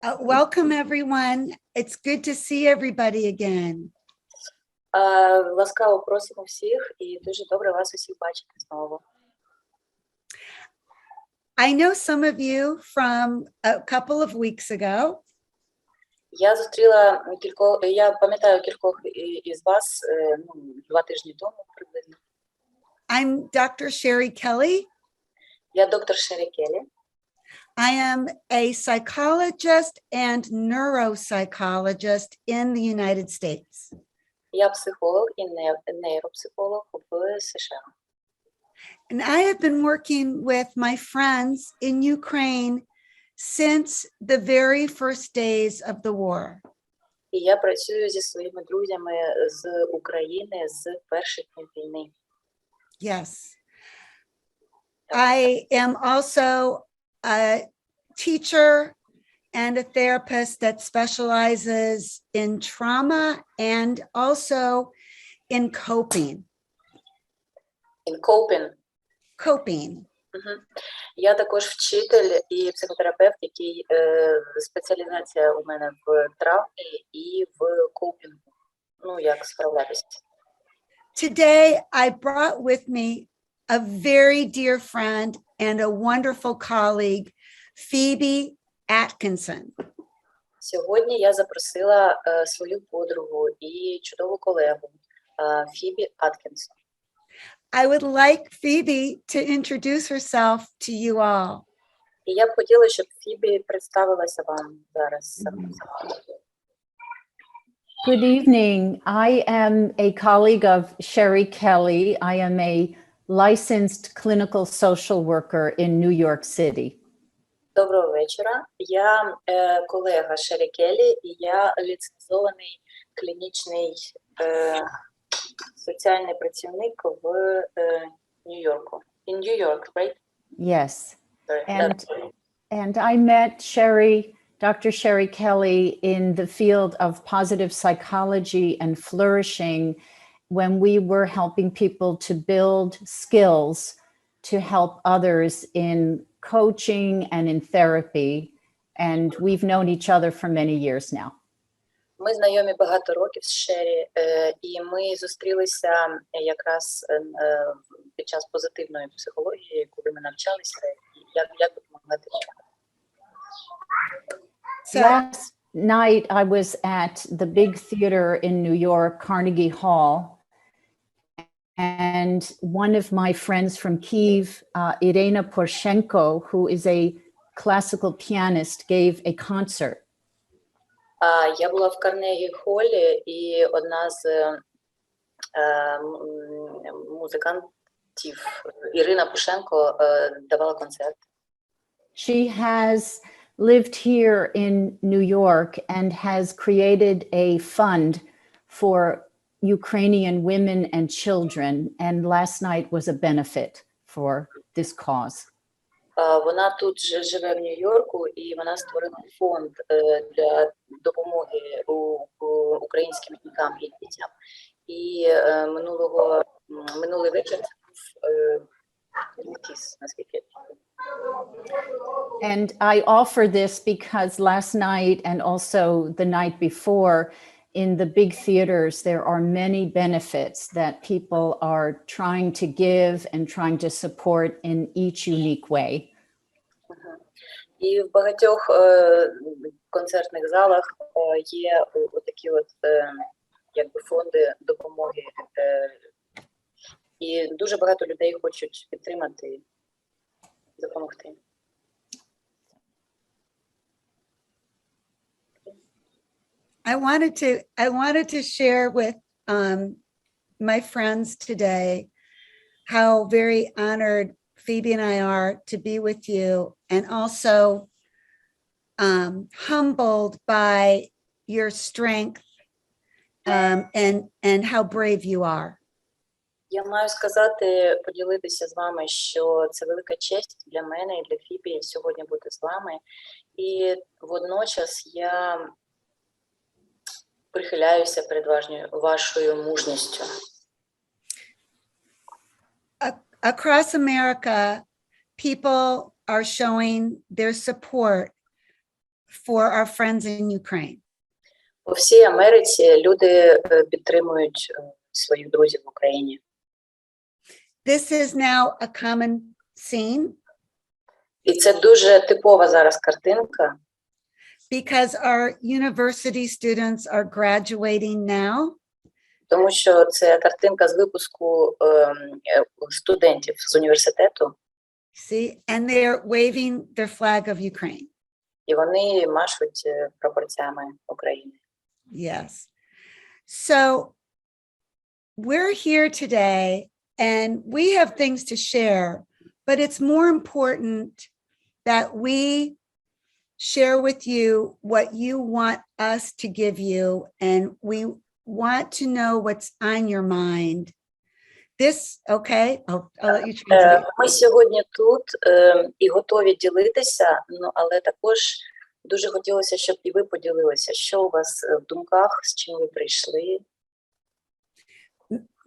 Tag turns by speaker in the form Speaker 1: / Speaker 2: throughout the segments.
Speaker 1: Welcome, everyone. It's good to see everybody again.
Speaker 2: Ласкаво просимо всіх і дуже добре вас усіх бачити знову.
Speaker 1: I know some of you from a couple of weeks ago.
Speaker 2: Я пам'ятаю кількох із вас 2 тижні тому приблизно.
Speaker 1: I'm Dr. Sherrі Келлі.
Speaker 2: Я доктор Шеррі Келлі.
Speaker 1: I am a psychologist and neuropsychologist in the United States.
Speaker 2: Я психолог і нейропсихолог в США.
Speaker 1: And I have been working with my friends in Ukraine since the very first days of the war.
Speaker 2: І я працюю зі своїми друзями з України з перших днів війни.
Speaker 1: Yes. I am also a teacher and a therapist that specializes in trauma and also in coping.
Speaker 2: In coping.
Speaker 1: Coping.
Speaker 2: Я також вчитель і психотерапевт, який спеціалізація у мене в травмі і в копінгу. Як справлятися.
Speaker 1: Today I brought with me a very dear friend and a wonderful colleague, Phoebe Atkinson.
Speaker 2: Сьогодні я запросила свою подругу і чудову колегу Фібі Аткінсон.
Speaker 1: I would like Phoebe to introduce herself to you all.
Speaker 2: І я б хотіла, щоб Фібі представилася вам зараз.
Speaker 3: Good evening. I am a colleague of Sherrі Келлі. I am a licensed clinical social worker in New York City.
Speaker 2: Доброго вечора. Я колега Шеррі Келлі, і я ліцензований клінічний соціальний працівник в Нью-Йорку. In New York, right?
Speaker 3: Yes. And I met Dr. Sherrі Келлі in the field of positive psychology and flourishing when we were helping people to build skills to help others in coaching and in therapy. And we've known each other for many years now.
Speaker 2: Ми знайомі багато років з Шеррі, і ми зустрілися якраз під час позитивної психології, коли ми навчалися, як допомагати людям.
Speaker 3: Last night I was at the big theater in New York, Carnegie Hall, and one of my friends from Kyiv, Irina Poroshenko, who is a classical pianist, gave a concert.
Speaker 2: Я була в Карнегі Холлі, і одна з музикантів, Ірина Пушенко, давала концерт.
Speaker 3: She has lived here in New York and has created a fund for Ukrainian women and children, and last night was a benefit for this cause.
Speaker 2: Вона тут живе в Нью-Йорку, і вона створила фонд для допомоги українським жінкам і дітям. І минулий вечір був наскільки.
Speaker 3: And I offer this because last night and also the night before in the big theaters, there are many benefits that people are trying to give and trying to support in each unique way.
Speaker 2: І в багатьох концертних залах є такі якби фонди допомоги. І дуже багато людей хочуть підтримати, допомогти.
Speaker 1: I wanted to share with my friends today how very honored Phoebe and I are to be with you, and also humbled by your strength and how brave you are.
Speaker 2: Я маю сказати, поділитися з вами, що це велика честь для мене і для Фібі сьогодні бути з вами. І водночас я прихиляюся перед вашою мужністю.
Speaker 1: Across America, people are showing their support for our friends in Ukraine.
Speaker 2: По всій Америці люди підтримують своїх друзів в Україні.
Speaker 1: This is now a common scene.
Speaker 2: І це дуже типова зараз картинка,
Speaker 1: Because our university students are graduating now.
Speaker 2: тому що це картинка з випуску студентів з університету.
Speaker 1: See, and they're waving their flag of Ukraine.
Speaker 2: І вони машуть прапорцями України.
Speaker 1: Yes. So we're here today and we have things to share, but it's more important that we share with you what you want us to give you, and we want to know what's on your mind. This, okay? I'll let you translate.
Speaker 2: Ми сьогодні тут і готові ділитися, але також дуже хотілося, щоб і ви поділилися, що у вас в думках, з чим ви прийшли.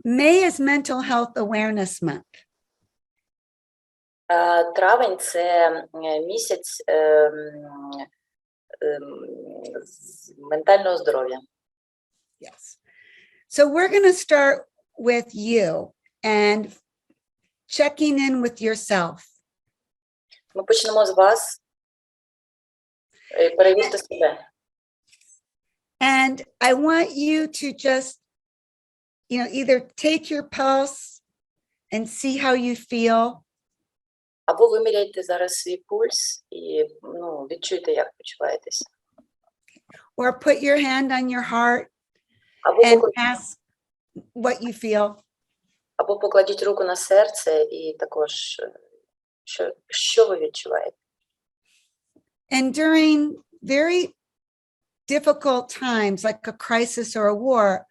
Speaker 1: May is Mental Health Awareness Month.
Speaker 2: Травень – це місяць ментального здоров'я.
Speaker 1: Yes. So we're going to start with you and checking in with yourself.
Speaker 2: Ми почнемо з вас. Перевірте себе.
Speaker 1: And I want you to just, either take your pulse and see how you feel.
Speaker 2: Або виміряйте зараз свій пульс і відчуйте, як почуваєтесь.
Speaker 1: Or put your hand on your heart and ask what you feel.
Speaker 2: Або покладіть руку на серце і також, що ви відчуваєте.
Speaker 1: And during very difficult times, like a crisis or a war,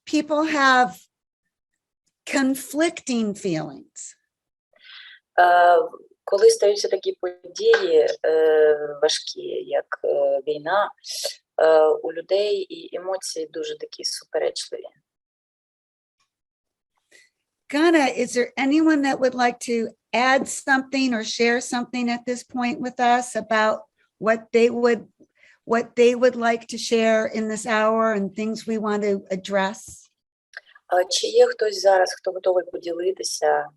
Speaker 1: people have conflicting feelings.
Speaker 2: Коли стаються такі події важкі, як війна, у людей і емоції дуже такі суперечливі.
Speaker 1: Ghana, is there anyone that would like to add something or share something at this point with us about what they would like to share in this hour and things we want to address?
Speaker 2: Чи є хтось зараз, хто готовий поділитися,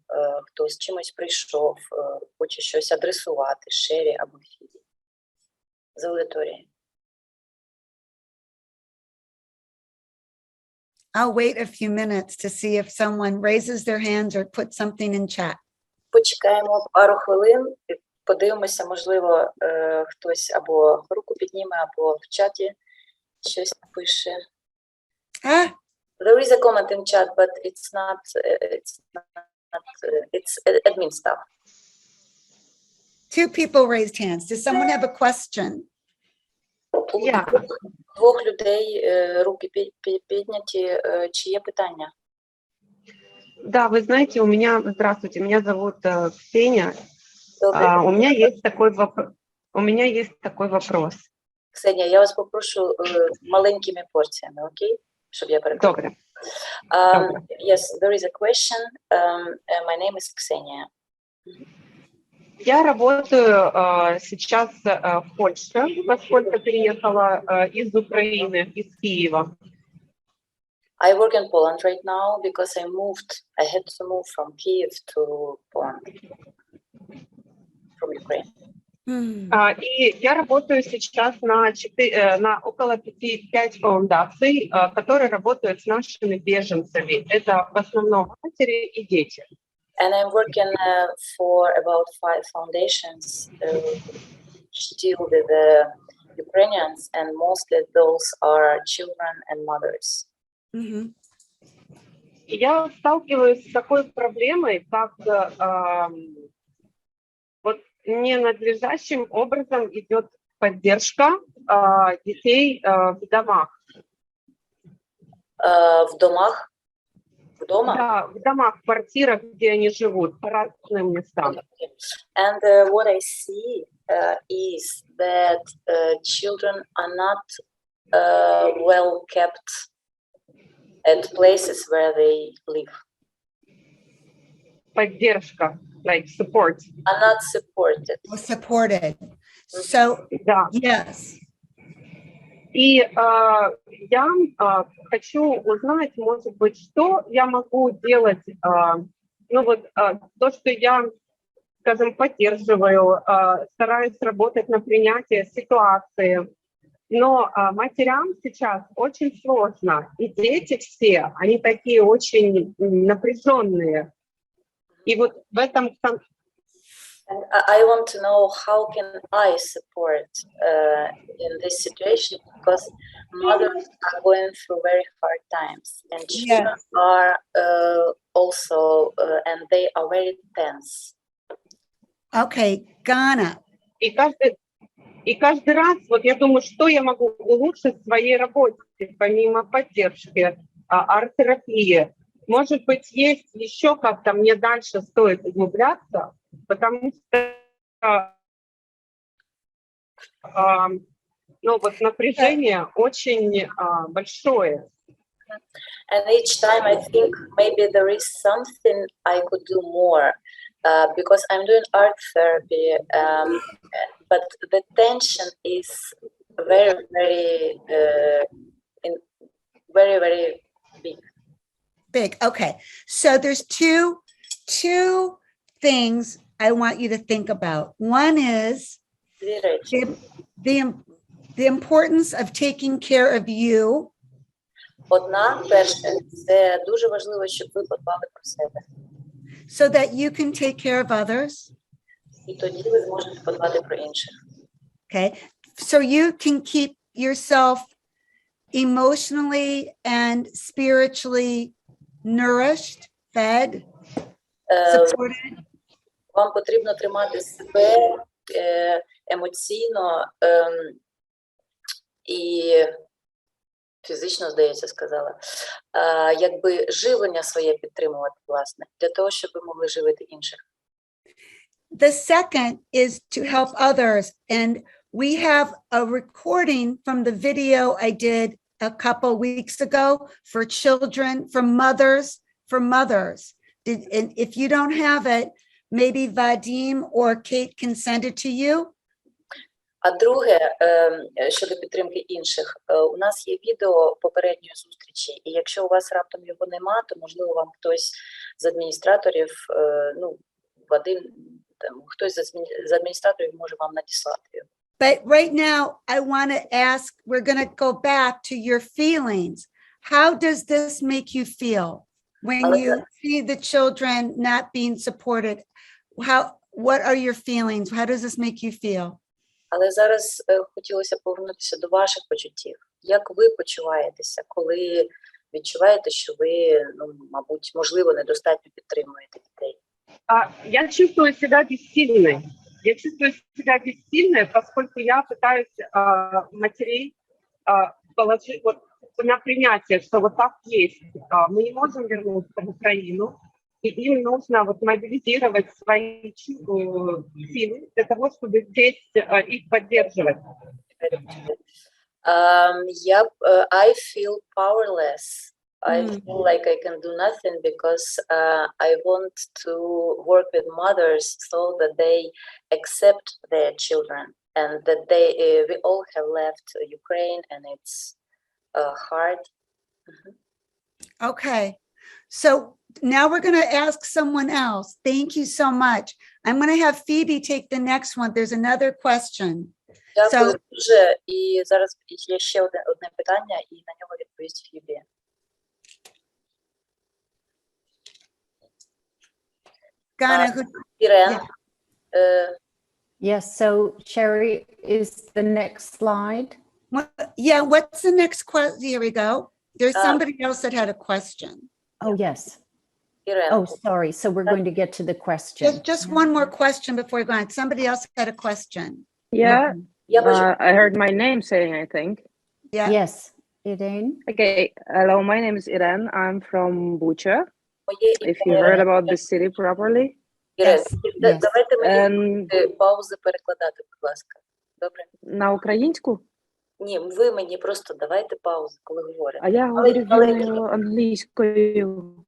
Speaker 2: хто з чимось прийшов, хоче щось адресувати Шеррі або Фібі з аудиторії?
Speaker 1: I'll wait a few minutes to see if someone raises their hands or puts something in chat.
Speaker 2: Почекаємо пару хвилин, подивимося, можливо, хтось або руку підніме, або в чаті щось напише. There is a comment in chat, but it's admin stuff.
Speaker 1: Two people raised hands. Does someone have a question?
Speaker 2: Двох людей руки підняті. Чи є питання?
Speaker 4: Да, вы знаете, здравствуйте, меня зовут Ксения. У меня есть такой вопрос.
Speaker 2: Ксенія, я вас попрошу маленькими порціями, окей? Щоб я перекладала.
Speaker 4: Добре.
Speaker 2: Yes, there is a question. My name is Ksenia.
Speaker 4: Я работаю сейчас в Польше, поскольку переехала из Украины, из Киева.
Speaker 2: I work in Poland right now because I had to move from Kiev to Poland, from Ukraine.
Speaker 4: И я работаю сейчас на около 5 фундаций, которые работают с нашими беженцами. Это в основном матери и дети.
Speaker 2: And I'm working for about 5 foundations which deal with the Ukrainians, and mostly those are children and mothers.
Speaker 1: Mm-hmm.
Speaker 4: Я сталкиваюсь с такой проблемой, как ненадлежащим образом идет поддержка детей в домах.
Speaker 2: В домах? Дома?
Speaker 4: Да, в домах, в квартирах, где они живут, по разным местам.
Speaker 2: And what I see is that children are not well kept at places where they live.
Speaker 4: Поддержка, like support.
Speaker 2: Are not supported.
Speaker 1: Supported. So,
Speaker 4: Да.
Speaker 1: yes.
Speaker 4: И я хочу узнать, может быть, что я могу делать, то, что я, скажем, поддерживаю, стараюсь работать на принятие ситуации, но матерям сейчас очень сложно, и дети все, они такие очень напряженные. И вот в этом...
Speaker 2: And I want to know how can I support in this situation, because mothers are going through very hard times, and children are also, and they are very tense.
Speaker 1: Okay, Ghana.
Speaker 4: И каждый раз, вот я думаю, что я могу улучшить в своей работе, помимо поддержки, арт-терапии. Может быть, есть еще как-то мне дальше стоит углубляться, потому что напряжение очень большое.
Speaker 2: And each time I think maybe there is something I could do more, because I'm doing art therapy, but the tension is very, very, very, very big.
Speaker 1: Big. Okay. So there's two things I want you to think about. One is the importance of taking care of you.
Speaker 2: Одна, перше, це дуже важливо, щоб ви подбали про себе.
Speaker 1: So that you can take care of others.
Speaker 2: І тоді ви зможете подбати про інших.
Speaker 1: Okay. So you can keep yourself emotionally and spiritually nourished, fed, supported.
Speaker 2: Вам потрібно тримати себе емоційно і фізично, здається, сказала, якби живлення своє підтримувати, власне, для того, щоб ви могли живити інших.
Speaker 1: The second is to help others. And we have a recording from the video I did a couple weeks ago for children, for mothers. And if you don't have it, maybe Vadim or Kate can send it to you.
Speaker 2: А друге, щодо підтримки інших, у нас є відео попередньої зустрічі, і якщо у вас раптом його нема, то, можливо, вам хтось з адміністраторів, Вадим, хтось з адміністраторів може вам надіслати його.
Speaker 1: But right now, I want to ask, we're going to go back to your feelings. How does this make you feel when you see the children not being supported? What are your feelings? How does this make you feel?
Speaker 2: Але зараз хотілося повернутися до ваших почуттів. Як ви почуваєтеся, коли відчуваєте, що ви, мабуть, можливо, недостатньо підтримуєте дітей?
Speaker 4: Я чувствую себя бессильной. Я чувствую себя бессильной, поскольку я пытаюсь матерей положить на принятие, что вот так есть. Мы не можем вернуться в Украину, и им нужно мобилизировать свои силы для того, чтобы здесь их поддерживать.
Speaker 2: I feel powerless. I feel like I can do nothing because I want to work with mothers so that they accept their children and that we all have left Ukraine and it's hard.
Speaker 1: Okay. So now we're going to ask someone else. Thank you so much. I'm going to have Phoebe take the next one. There's another question.
Speaker 2: Дякую дуже. І зараз є ще одне питання, і на нього відповість Фібі. Irene.
Speaker 3: Yes, so Sherry, is the next slide?
Speaker 1: Yeah, what's the next question? Here we go. There's somebody else that had a question.
Speaker 3: Oh, yes.
Speaker 2: Irene.
Speaker 3: Oh, sorry. So we're going to get to the question.
Speaker 1: Just one more question before we go on. Somebody else had a question.
Speaker 5: Yeah, I heard my name saying, I think.
Speaker 1: Yeah.
Speaker 3: Yes, Irene.
Speaker 5: Okay, hello, my name is Irene. I'm from Bucha, if you heard about the city properly.
Speaker 2: Ірен, давайте мені паузи перекладати, будь ласка. Добре?
Speaker 5: На українську?
Speaker 2: Ні, ви мені просто давайте паузи, коли говорите.
Speaker 5: А я говорю англійською.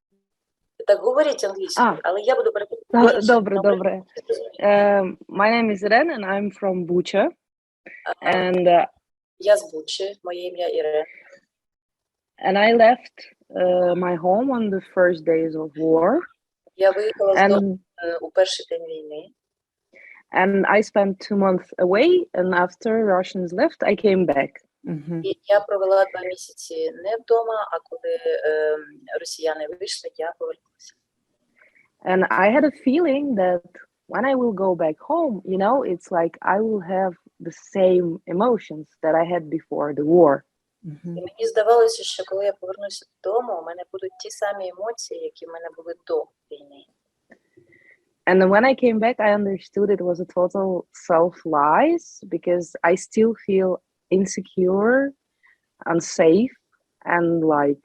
Speaker 2: Так говоріть англійською, але я буду перекладати.
Speaker 5: Добре. My name is Irene and I'm from Bucha. And
Speaker 2: я з Бучі, моє ім'я Ірина.
Speaker 5: And I left my home on the first days of war.
Speaker 2: Я виїхала з дому у перший день війни.
Speaker 5: And I spent 2 months away, and after Russians left, I came back.
Speaker 2: І я провела 2 місяці не вдома, а коли росіяни вийшли, я повернулася.
Speaker 5: And I had a feeling that when I will go back home, you know, it's like I will have the same emotions that I had before the war.
Speaker 2: І мені здавалося, що коли я повернуся додому, у мене будуть ті самі емоції, які в мене були до війни.
Speaker 5: And when I came back, I understood it was a total self-lies because I still feel insecure, unsafe, and like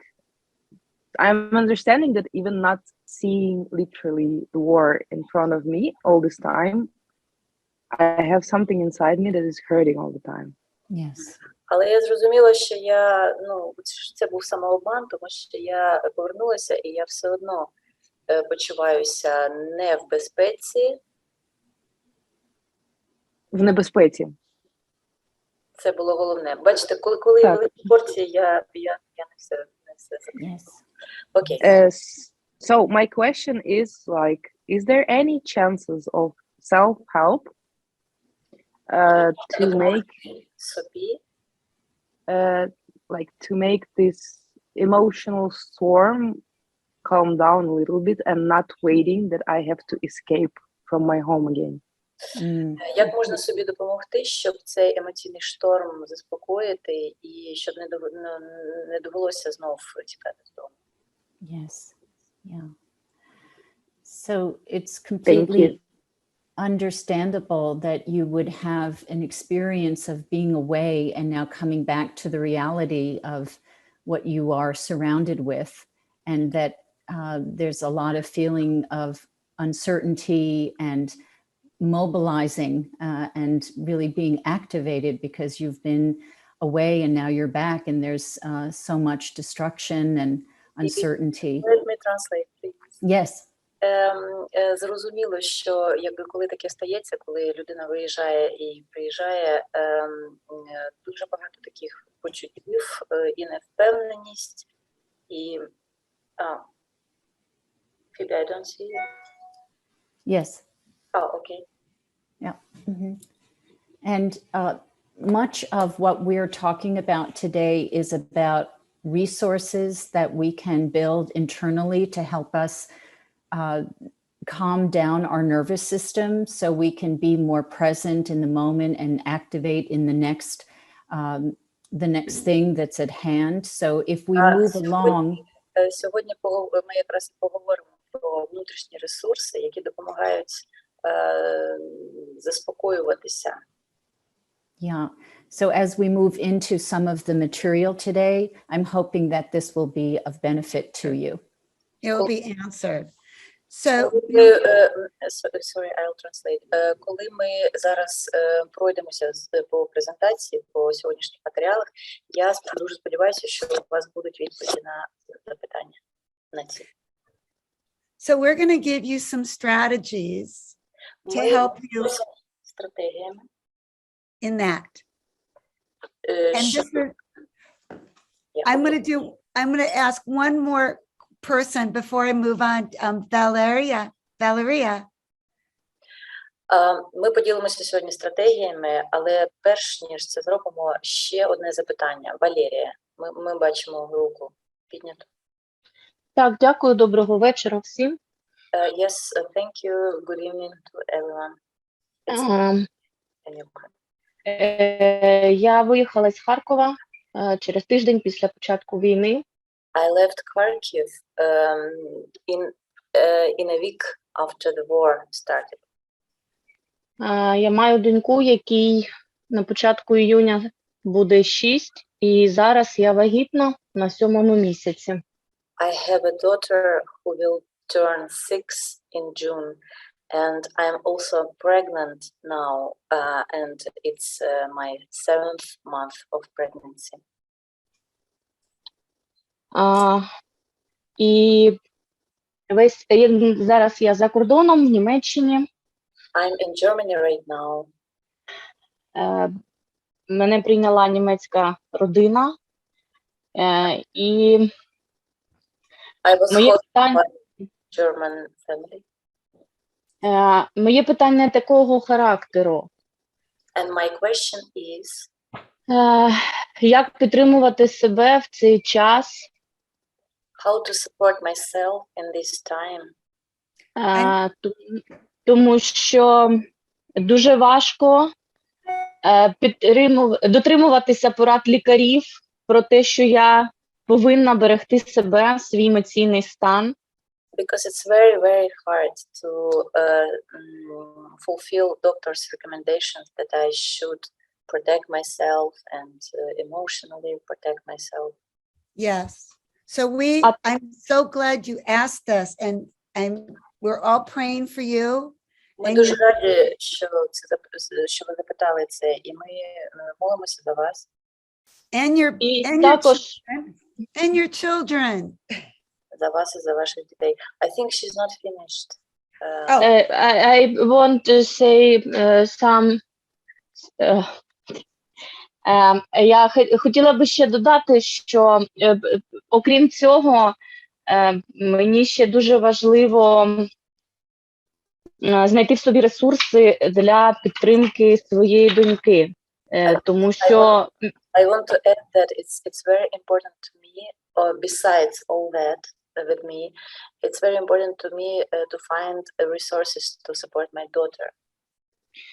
Speaker 5: I'm understanding that even not seeing literally the war in front of me all this time, I have something inside me that is hurting all the time.
Speaker 3: Yes.
Speaker 2: Але я зрозуміла, що це був самообман, тому що я повернулася, і я все одно почуваюся не в безпеці.
Speaker 5: В небезпеці.
Speaker 2: Це було головне. Бачите, коли є великі порції, я не все
Speaker 3: Yes.
Speaker 2: Окей.
Speaker 5: So my question is like, is there any chances of self-help to make
Speaker 2: собі
Speaker 5: like to make this emotional storm calm down a little bit and not waiting that I have to escape from my home again?
Speaker 2: Як можна собі допомогти, щоб цей емоційний шторм заспокоїти і щоб не довелося знов тікати з дому?
Speaker 3: Yes. Yeah. So it's completely understandable that you would have an experience of being away and now coming back to the reality of what you are surrounded with, and that there's a lot of feeling of uncertainty and mobilizing and really being activated because you've been away and now you're back, and there's so much destruction and uncertainty.
Speaker 2: Let me translate, please.
Speaker 3: Yes.
Speaker 2: Зрозуміло, що якби коли таке стається, коли людина виїжджає і приїжджає, дуже багато таких почуттів і невпевненість, і Phoebe, I don't see you.
Speaker 3: Yes.
Speaker 2: Oh, okay.
Speaker 3: Yeah. Mm-hmm. And much of what we're talking about today is about resources that we can build internally to help us calm down our nervous system so we can be more present in the moment and activate in the next thing that's at hand. So if we move along.
Speaker 2: Сьогодні ми якраз поговоримо про внутрішні ресурси, які допомагають заспокоюватися.
Speaker 3: Yeah. So as we move into some of the material today, I'm hoping that this will be of benefit to you.
Speaker 1: It will be answered. So,
Speaker 2: sorry, I'll translate. Коли ми зараз пройдемося по презентації, по сьогоднішніх матеріалах, я дуже сподіваюся, що у вас будуть відповіді на запитання на ці.
Speaker 1: So we're going to give you some strategies to help you in that. And this is, I'm going to ask one more person before I move on. Valeria.
Speaker 2: Ми поділимося сьогодні стратегіями, але перш ніж це зробимо, ще одне запитання. Валерія, ми бачимо руку підняту.
Speaker 6: Так, дякую, доброго вечора всім.
Speaker 2: Yes, thank you. Good evening to everyone.
Speaker 6: Я виїхала з Харкова через тиждень після початку війни.
Speaker 2: I left Kharkiv in a week after the war started.
Speaker 6: Я маю доньку, якій на початку іюня буде 6, і зараз я вагітна на 7-му місяці.
Speaker 2: I have a daughter who will turn 6 in June, and I'm also pregnant now, and it's my 7th month of pregnancy.
Speaker 6: І Зараз я за кордоном в Німеччині.
Speaker 2: I'm in Germany right now.
Speaker 6: Мене прийняла німецька родина. І
Speaker 2: I was
Speaker 6: моє
Speaker 2: hosted
Speaker 6: питання,
Speaker 2: by German family.
Speaker 6: моє питання такого характеру.
Speaker 2: And my question is,
Speaker 6: Як підтримувати себе в цей час?
Speaker 2: how to support myself in this time?
Speaker 6: Тому що дуже важко дотримуватися порад лікарів про те, що я повинна берегти себе, свій емоційний стан.
Speaker 2: Because it's very, very hard to fulfill doctor's recommendations that I should protect myself and emotionally protect myself.
Speaker 1: Yes. So I'm so glad you asked us, and we're all praying for you.
Speaker 2: Ми дуже раді, що ви запитали це, і ми молимося за вас.
Speaker 1: And your children.
Speaker 6: За
Speaker 2: вас і за ваших дітей. I think she's not finished.
Speaker 6: I want to say some. Я хотіла би ще додати, що окрім цього, мені ще дуже важливо знайти в собі ресурси для підтримки своєї доньки, тому що
Speaker 2: I want to add that it's very important to me, besides all that with me, it's very important to me to find resources to support my daughter.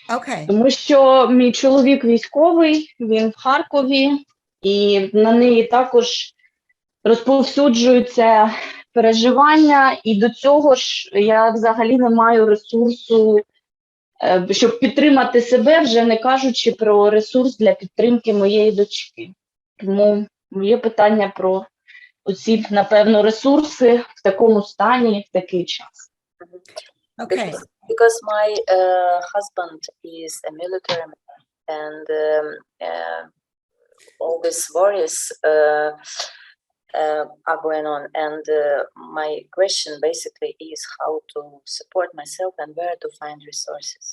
Speaker 1: Okay.
Speaker 6: Тому що мій чоловік військовий, він в Харкові, і на неї також розповсюджуються переживання, і до цього ж я взагалі не маю ресурсу, щоб підтримати себе, вже не кажучи про ресурс для підтримки моєї дочки. Тому моє питання про оці, напевно, ресурси в такому стані, в такий час.
Speaker 1: Okay.
Speaker 2: Because my husband is a military man, and all these worries are going on, and my question basically is how to support myself and where to find resources.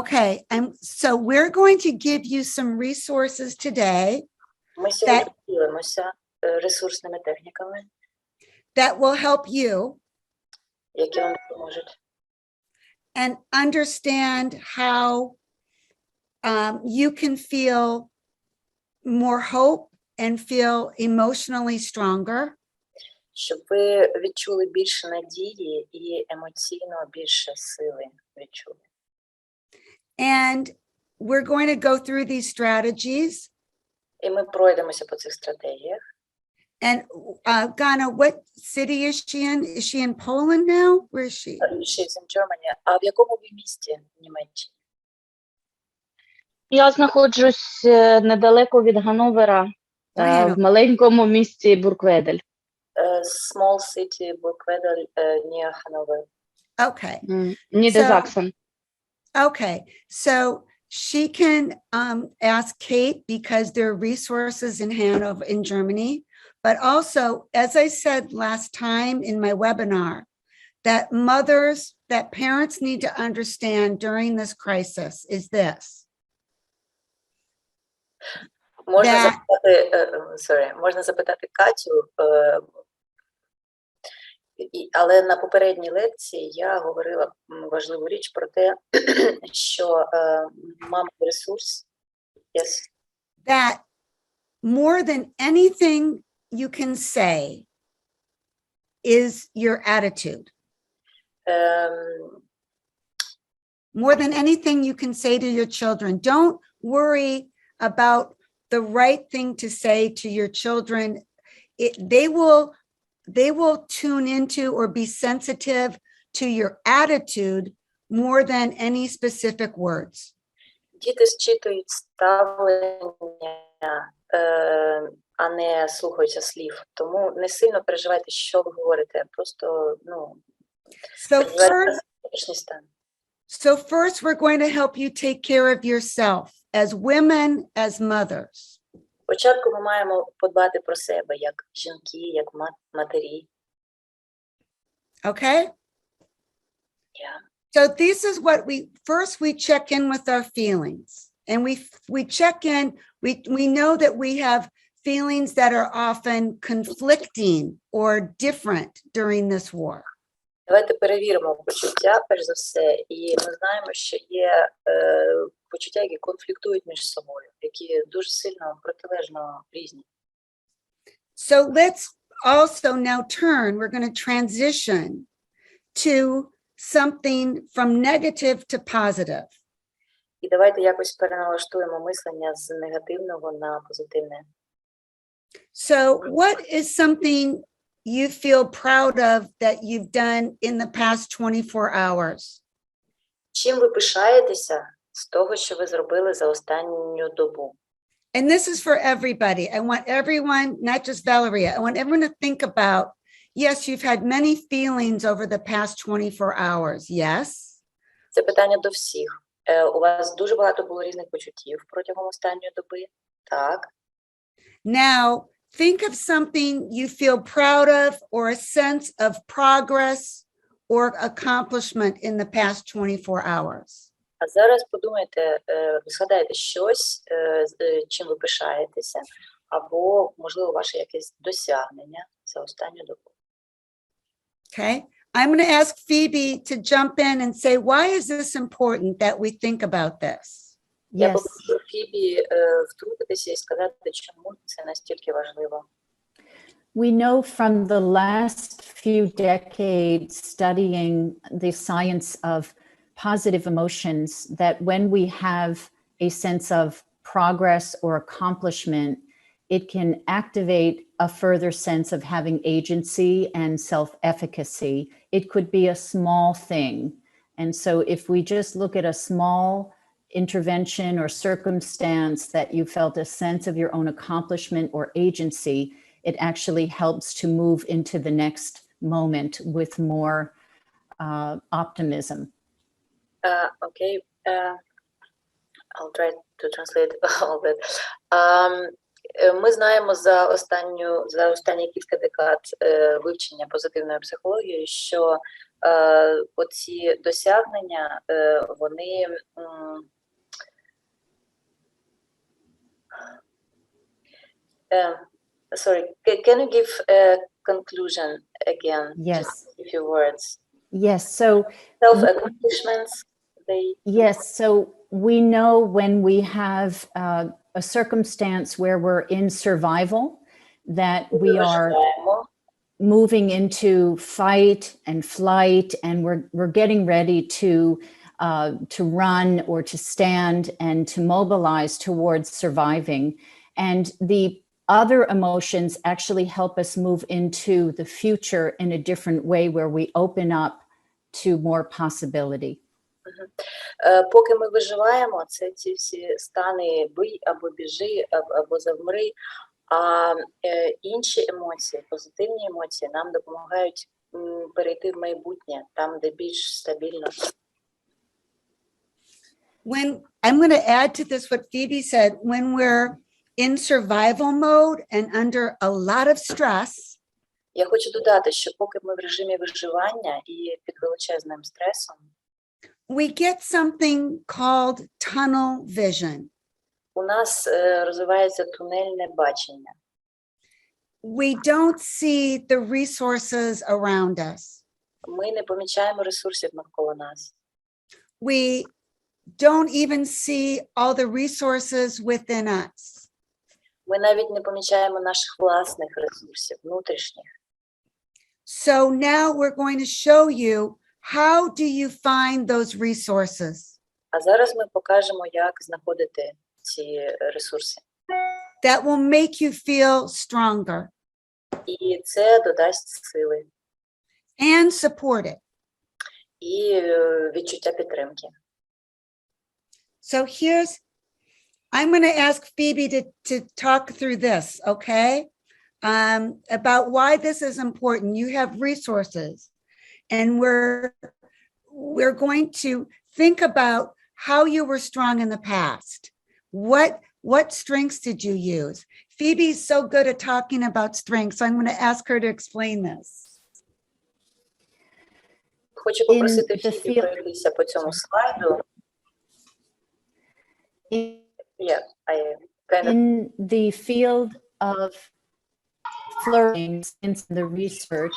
Speaker 1: Okay, and so we're going to give you some resources today
Speaker 2: Ми сьогодні поділимося ресурсними техніками,
Speaker 1: that will help you
Speaker 2: які вам допоможуть.
Speaker 1: and understand how you can feel more hope and feel emotionally stronger.
Speaker 2: Щоб ви відчули більше надії і емоційно більше сили відчули.
Speaker 1: And we're going to go through these strategies.
Speaker 2: І ми пройдемося по цих стратегіях.
Speaker 1: And Ghana, what city is she in? Is she in Poland now? Where is she?
Speaker 2: She's in Germany. А в якому ви місті в Німеччині?
Speaker 6: Я знаходжусь недалеко від Ганновера, в маленькому місті Бургведель.
Speaker 2: Small city Burgwedel near Hanover.
Speaker 1: Okay.
Speaker 6: Niedersachsen.
Speaker 1: Okay. So she can ask Kate because there are resources in Hanover in Germany. But also, as I said last time in my webinar, that parents need to understand during this crisis is this.
Speaker 2: Можна запитати Катю, але на попередній лекції я говорила важливу річ про те, що мама ресурс. Yes.
Speaker 1: That more than anything you can say is your attitude. More than anything you can say to your children. Don't worry about the right thing to say to your children. They will tune into or be sensitive to your attitude more than any specific words.
Speaker 2: Діти зчитують ставлення, а не слухаються слів. Тому не сильно переживайте, що ви говорите. Просто,
Speaker 1: So first we're going to help you take care of yourself as women, as mothers.
Speaker 2: Спочатку ми маємо подбати про себе, як жінки, як матері.
Speaker 1: Okay?
Speaker 2: Yeah.
Speaker 1: So this is what we check in with our feelings. And we check in, we know that we have feelings that are often conflicting or different during this war.
Speaker 2: Давайте перевіримо почуття, перш за все, і ми знаємо, що є почуття, які конфліктують між собою, які дуже сильно протилежно різні.
Speaker 1: So let's also now turn, we're going to transition to something from negative to positive.
Speaker 2: І давайте якось переналаштуємо мислення з негативного на позитивне.
Speaker 1: So what is something you feel proud of that you've done in the past 24 hours?
Speaker 2: Чим ви пишаєтеся з того, що ви зробили за останню добу?
Speaker 1: And this is for everybody. I want everyone, not just Valeria, I want everyone to think about, yes, you've had many feelings over the past 24 hours. Yes.
Speaker 2: Це питання до всіх. У вас дуже багато було різних почуттів протягом останньої доби. Так.
Speaker 1: Now, think of something you feel proud of or a sense of progress or accomplishment in the past 24 hours.
Speaker 2: А зараз подумайте, згадайте щось, чим ви пишаєтеся, або, можливо, ваше якесь досягнення за останню добу.
Speaker 1: Okay. I'm going to ask Phoebe to jump in and say, why is this important that we think about this?
Speaker 2: Я
Speaker 3: Yes.
Speaker 2: попрошу Фібі втрутитися і сказати, чому це настільки важливо.
Speaker 3: We know from the last few decades studying the science of positive emotions that when we have a sense of progress or accomplishment, it can activate a further sense of having agency and self-efficacy. It could be a small thing. And so if we just look at a small intervention or circumstance that you felt a sense of your own accomplishment or agency, it actually helps to move into the next moment with more optimism.
Speaker 2: Okay, I'll try to translate all that. Ми знаємо за останні кілька декад вивчення позитивної психології, що оці досягнення, вони sorry, can you give a conclusion again?
Speaker 3: Yes.
Speaker 2: Just a few words.
Speaker 3: Yes, so
Speaker 2: Self-accomplishments,
Speaker 3: yes, so we know when we have a circumstance where we're in survival, that we are moving into fight and flight, and we're getting ready to run or to stand and to mobilize towards surviving. And the other emotions actually help us move into the future in a different way, where we open up to more possibility.
Speaker 2: Поки ми виживаємо, це ці всі стани бий або біжи, або завмри, а інші емоції, позитивні емоції нам допомагають перейти в майбутнє, там, де більш стабільно.
Speaker 1: When I'm going to add to this what Phoebe said, when we're in survival mode and under a lot of stress,
Speaker 2: Я хочу додати, що поки ми в режимі виживання і під величезним стресом,
Speaker 1: we get something called tunnel vision.
Speaker 2: у нас розвивається тунельне бачення.
Speaker 1: We don't see the resources around us.
Speaker 2: Ми не помічаємо ресурсів навколо нас.
Speaker 1: We don't even see all the resources within us.
Speaker 2: Ми навіть не помічаємо наших власних ресурсів, внутрішніх.
Speaker 1: So now we're going to show you, how do you find those resources?
Speaker 2: А зараз ми покажемо, як знаходити ці ресурси.
Speaker 1: That will make you feel stronger
Speaker 2: І це додасть сили
Speaker 1: and supported.
Speaker 2: і відчуття підтримки.
Speaker 1: So I'm going to ask Phoebe to talk through this, okay? About why this is important. You have resources, and we're going to think about how you were strong in the past. What strengths did you use? Phoebe's so good at talking about strengths, so I'm going to ask her to explain this.
Speaker 2: Хочу попросити
Speaker 3: the
Speaker 2: Фібі
Speaker 3: field-
Speaker 2: пройтися по цьому слайду.
Speaker 3: In,
Speaker 2: Yeah, I kind of...
Speaker 3: in the field of flourishing, since the research,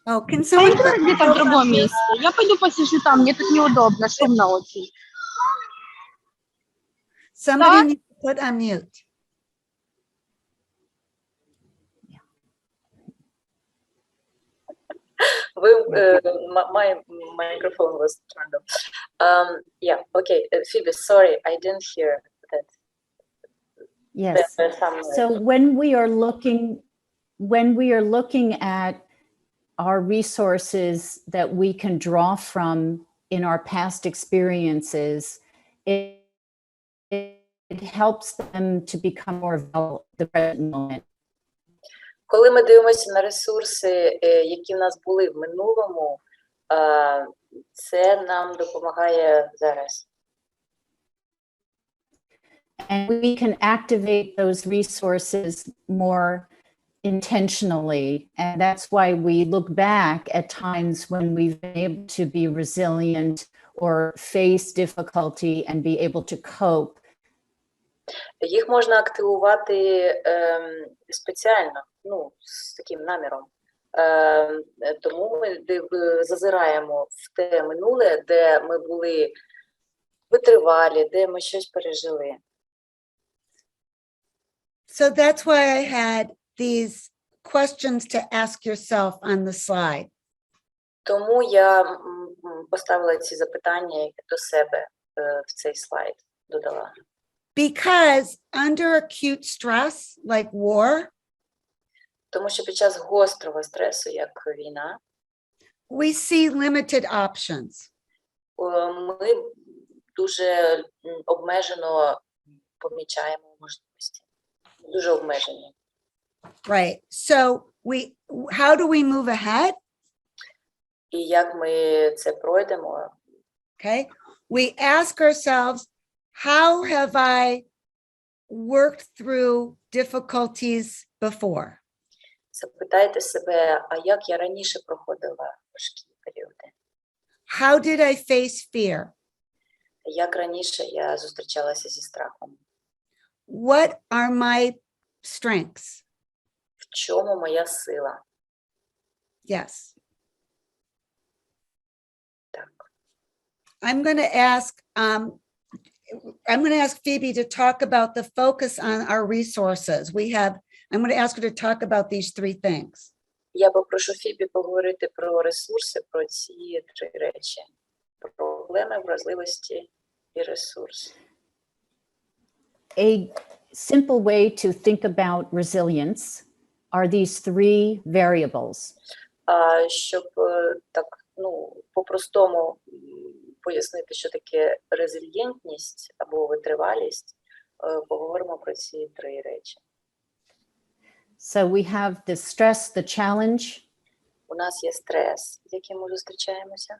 Speaker 1: Oh, can
Speaker 6: А
Speaker 1: someone
Speaker 6: я
Speaker 1: put,
Speaker 6: где-то в другом месте. Я пойду посижу там, мне тут неудобно, шумно очень.
Speaker 1: somebody needs to put on mute?
Speaker 2: My microphone was turned on. Yeah, okay. Phoebe, sorry, I didn't hear that.
Speaker 3: yes.
Speaker 2: There's some...
Speaker 3: So when we are looking at our resources that we can draw from in our past experiences, it helps them to become more available at the present moment.
Speaker 2: Коли ми дивимося на ресурси, які в нас були в минулому, це нам допомагає зараз.
Speaker 3: And we can activate those resources more intentionally. And that's why we look back at times when we've been able to be resilient or face difficulty and be able to cope.
Speaker 2: Їх можна активувати спеціально, з таким наміром. Тому ми зазираємо в те минуле, де ми були витривалі, де ми щось пережили.
Speaker 1: So that's why I had these questions to ask yourself on the slide.
Speaker 2: Тому я поставила ці запитання до себе в цей слайд, додала.
Speaker 1: Because under acute stress, like war,
Speaker 2: Тому що під час гострого стресу, як війна,
Speaker 1: we see limited options.
Speaker 2: ми дуже обмежено помічаємо можливості. Дуже обмежені.
Speaker 1: Right. So how do we move ahead?
Speaker 2: І як ми це пройдемо?
Speaker 1: Okay. We ask ourselves, how have I worked through difficulties before?
Speaker 2: Запитайте себе, а як я раніше проходила важкі періоди?
Speaker 1: How did I face fear?
Speaker 2: Як раніше я зустрічалася зі страхом?
Speaker 1: What are my strengths?
Speaker 2: В чому моя сила?
Speaker 1: Yes.
Speaker 2: Так.
Speaker 1: I'm going to ask Phoebe to talk about the focus on our resources. I'm going to ask her to talk about these three things.
Speaker 2: Я попрошу Фібі поговорити про ресурси, про ці три речі. Проблеми, вразливості і ресурс.
Speaker 3: A simple way to think about resilience are these three variables.
Speaker 2: Щоб так, по-простому пояснити, що таке резильєнтність або витривалість, поговоримо про ці три речі.
Speaker 3: So we have the stress, the challenge,
Speaker 2: У нас є стрес, з яким ми зустрічаємося,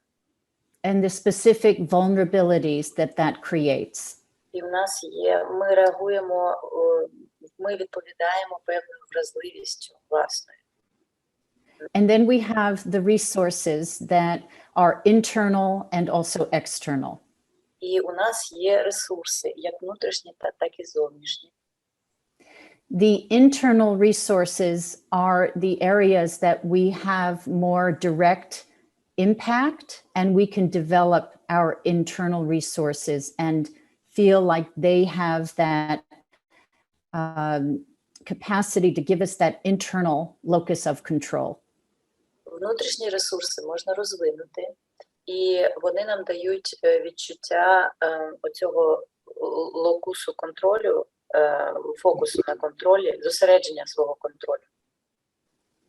Speaker 3: and the specific vulnerabilities that creates.
Speaker 2: і в нас є, ми реагуємо, ми відповідаємо певною вразливістю власною.
Speaker 3: And then we have the resources that are internal and also external.
Speaker 2: І у нас є ресурси, як внутрішні, так і зовнішні.
Speaker 3: The internal resources are the areas that we have more direct impact, and we can develop our internal resources and feel like they have that capacity to give us that internal locus of control.
Speaker 2: Внутрішні ресурси можна розвинути, і вони нам дають відчуття оцього локусу контролю, фокусу на контролі, зосередження свого контролю.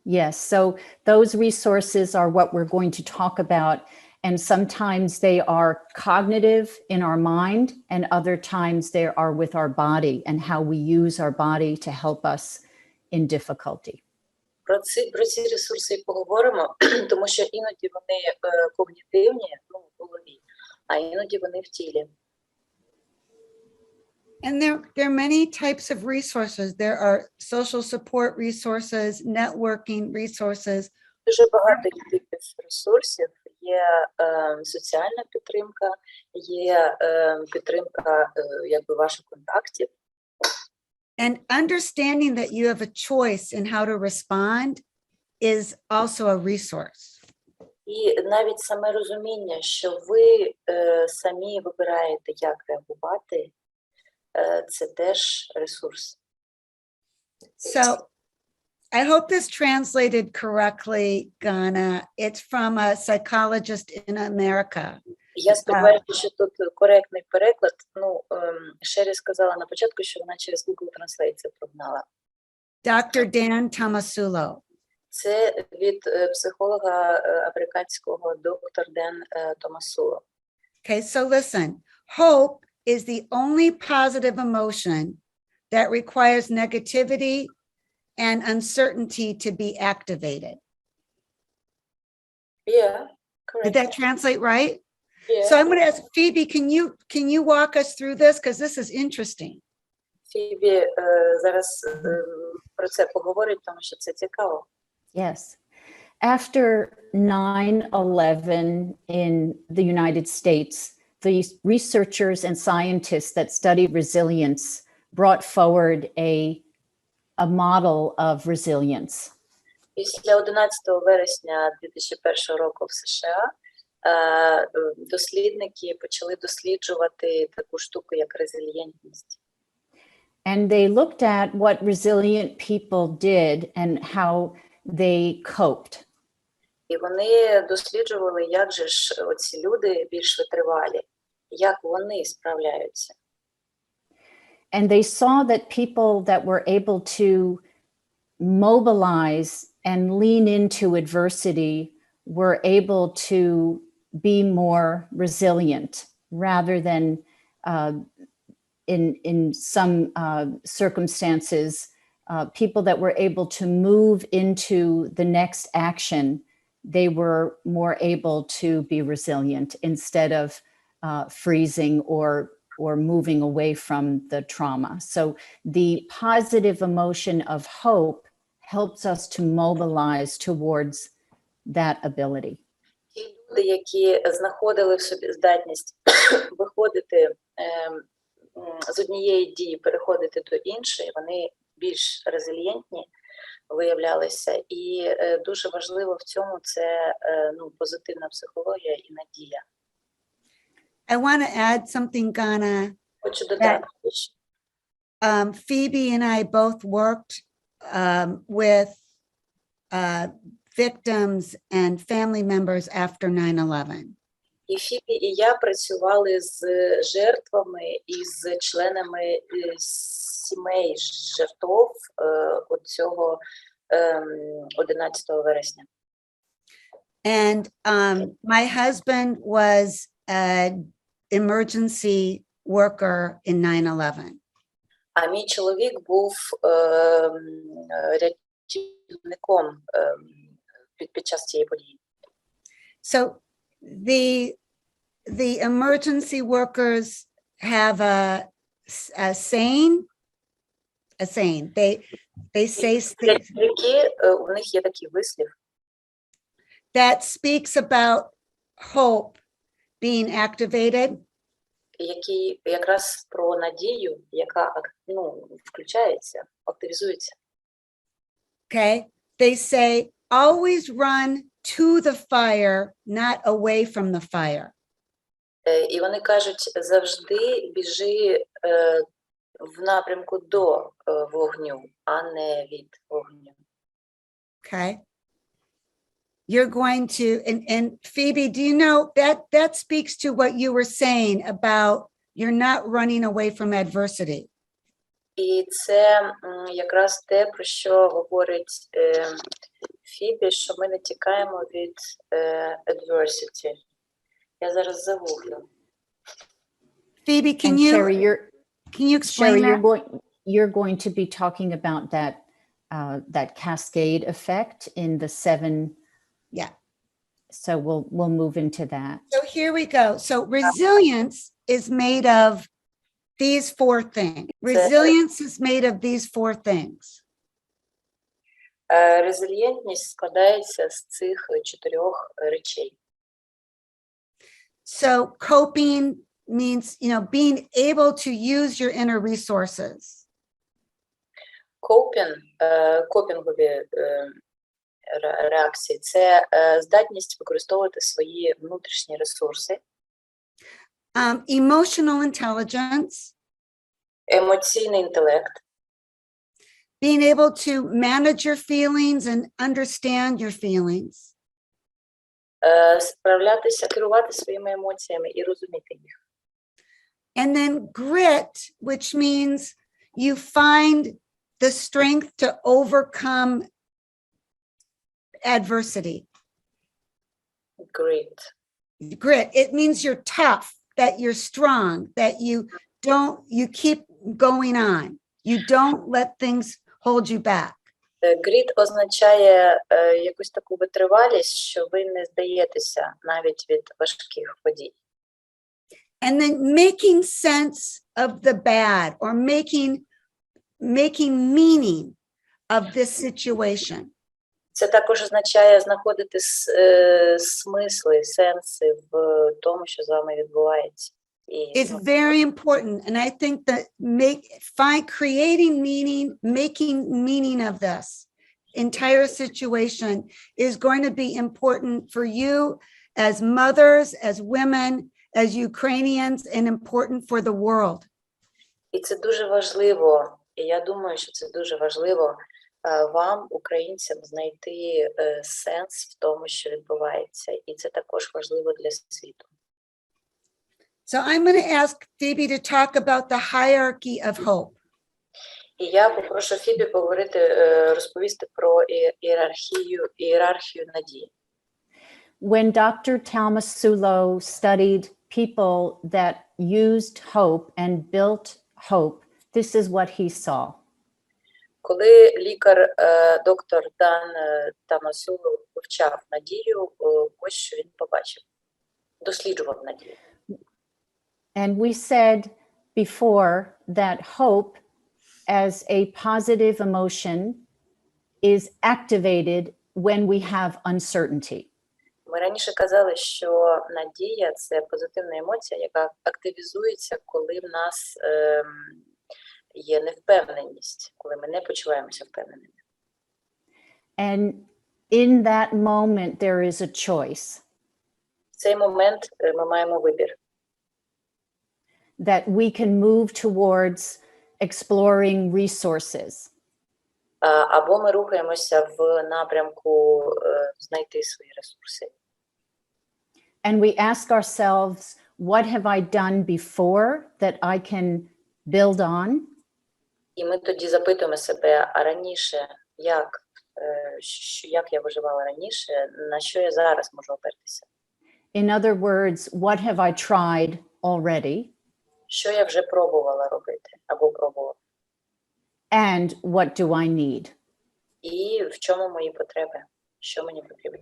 Speaker 3: Yes, so those resources are what we're going to talk about, and sometimes they are cognitive in our mind, and other times they are with our body and how we use our body to help us in difficulty.
Speaker 2: Про ці ресурси і поговоримо, тому що іноді вони когнітивні, в голові, а іноді вони в тілі.
Speaker 1: And there are many types of resources. There are social support resources, networking resources,
Speaker 2: Дуже багато типів ресурсів. Є соціальна підтримка, є підтримка якби ваших контактів.
Speaker 1: And understanding that you have a choice in how to respond is also a resource.
Speaker 2: І навіть саме розуміння, що ви самі вибираєте, як реагувати, це теж ресурс.
Speaker 1: So I hope this translated correctly, Ghana. It's from a psychologist in America.
Speaker 2: Я сподіваюся, що тут коректний переклад. Ну, Шеррі сказала на початку, що вона через Google Translate це прогнала.
Speaker 1: Dr. Dan Tomasulo.
Speaker 2: Це від психолога американського доктор Ден Томасуло.
Speaker 1: Okay, so listen. Hope is the only positive emotion that requires negativity and uncertainty to be activated.
Speaker 2: Yeah, correct.
Speaker 1: Did that translate right?
Speaker 2: Yeah.
Speaker 1: So I'm going to ask Phoebe, can you walk us through this? Because this is interesting.
Speaker 2: Фібі зараз про це поговорить, тому що це цікаво.
Speaker 3: Yes. After 9/11 in the United States, the researchers and scientists that study resilience brought forward a model of resilience.
Speaker 2: Після 11 вересня 2001 року в США дослідники почали досліджувати таку штуку, як резильєнтність.
Speaker 3: And they looked at what resilient people did and how they coped.
Speaker 2: І вони досліджували, як же ж оці люди більш витривалі, як вони справляються.
Speaker 3: And they saw that people that were able to mobilize and lean into adversity were able to be more resilient rather than in some circumstances, people that were able to move into the next action, they were more able to be resilient instead of freezing or moving away from the trauma. So the positive emotion of hope helps us to mobilize towards that ability.
Speaker 2: Ті люди, які знаходили в собі здатність виходити з однієї дії, переходити до іншої, вони більш резильєнтні виявлялися. І дуже важливо в цьому це позитивна психологія і надія.
Speaker 1: I want to add something, Ghana.
Speaker 2: Хочу додати,
Speaker 1: Phoebe and I both worked with victims and family members after 9/11.
Speaker 2: І Фібі, і я працювали з жертвами і з членами сімей жертв от цього 11 вересня.
Speaker 1: And my husband was an emergency worker in 9/11.
Speaker 2: А мій чоловік був рятівником під час цієї події.
Speaker 1: So the emergency workers have a saying. They say things
Speaker 2: У них є такий вислів,
Speaker 1: that speaks about hope being activated.
Speaker 2: який якраз про надію, яка включається, активізується.
Speaker 1: Okay, they say always run to the fire, not away from the fire.
Speaker 2: І вони кажуть, завжди біжи в напрямку до вогню, а не від вогню.
Speaker 1: Okay. You're going to, and Phoebe, do you know that speaks to what you were saying about you're not running away from adversity.
Speaker 2: І це якраз те, про що говорить Фібі, що ми не тікаємо від adversity. Я зараз загуглю.
Speaker 1: Phoebe, can
Speaker 3: And
Speaker 1: you
Speaker 3: Sherry,
Speaker 1: explain that?
Speaker 3: you're going to be talking about that cascade effect in the 7.
Speaker 1: Yeah.
Speaker 3: So we'll move into that.
Speaker 1: So here we go. So resilience is made of these 4 things. Resilience is made of these 4 things.
Speaker 2: Резильєнтність складається з цих 4 речей.
Speaker 1: So coping means, being able to use your inner resources.
Speaker 2: Копінгові реакції – це здатність використовувати свої внутрішні ресурси.
Speaker 1: Emotional intelligence,
Speaker 2: Емоційний інтелект,
Speaker 1: being able to manage your feelings and understand your feelings.
Speaker 2: справлятися, керувати своїми емоціями і розуміти їх.
Speaker 1: And then grit, which means you find the strength to overcome adversity.
Speaker 2: Grit.
Speaker 1: Grit, it means you're tough, that you're strong, that you keep going on. You don't let things hold you back.
Speaker 2: Grit означає якусь таку витривалість, що ви не здаєтеся навіть від важких подій.
Speaker 1: And then making sense of the bad, or making meaning of this situation.
Speaker 2: Це також означає знаходити смисли, сенси в тому, що з вами відбувається.
Speaker 1: It's very important, and I think that creating meaning, making meaning of this entire situation is going to be important for you as mothers, as women, as Ukrainians, and important for the world.
Speaker 2: І це дуже важливо, і я думаю, що це дуже важливо вам, українцям, знайти сенс в тому, що відбувається, і це також важливо для світу.
Speaker 1: So I'm going to ask Phoebe to talk about the hierarchy of hope.
Speaker 2: І я попрошу Фібі розповісти про ієрархію надії.
Speaker 3: When Dr. Tomasulo studied people that used hope and built hope, this is what he saw.
Speaker 2: Коли лікар доктор Дан Тамасуло вивчав надію, ось що він побачив. Досліджував надію.
Speaker 3: And we said before that hope as a positive emotion is activated when we have uncertainty.
Speaker 2: Ми раніше казали, що надія – це позитивна емоція, яка активізується, коли в нас є невпевненість, коли ми не почуваємося впевненими.
Speaker 3: And in that moment there is a choice.
Speaker 2: В цей момент ми маємо вибір.
Speaker 3: That we can move towards exploring resources.
Speaker 2: Або ми рухаємося в напрямку знайти свої ресурси.
Speaker 3: And we ask ourselves, what have I done before that I can build on?
Speaker 2: І ми тоді запитуємо себе, а раніше, як я виживала раніше, на що я зараз можу опертися?
Speaker 3: In other words, what have I tried already?
Speaker 2: Що я вже пробувала робити або пробувала?
Speaker 3: And what do I need?
Speaker 2: І в чому мої потреби? Що мені потрібно?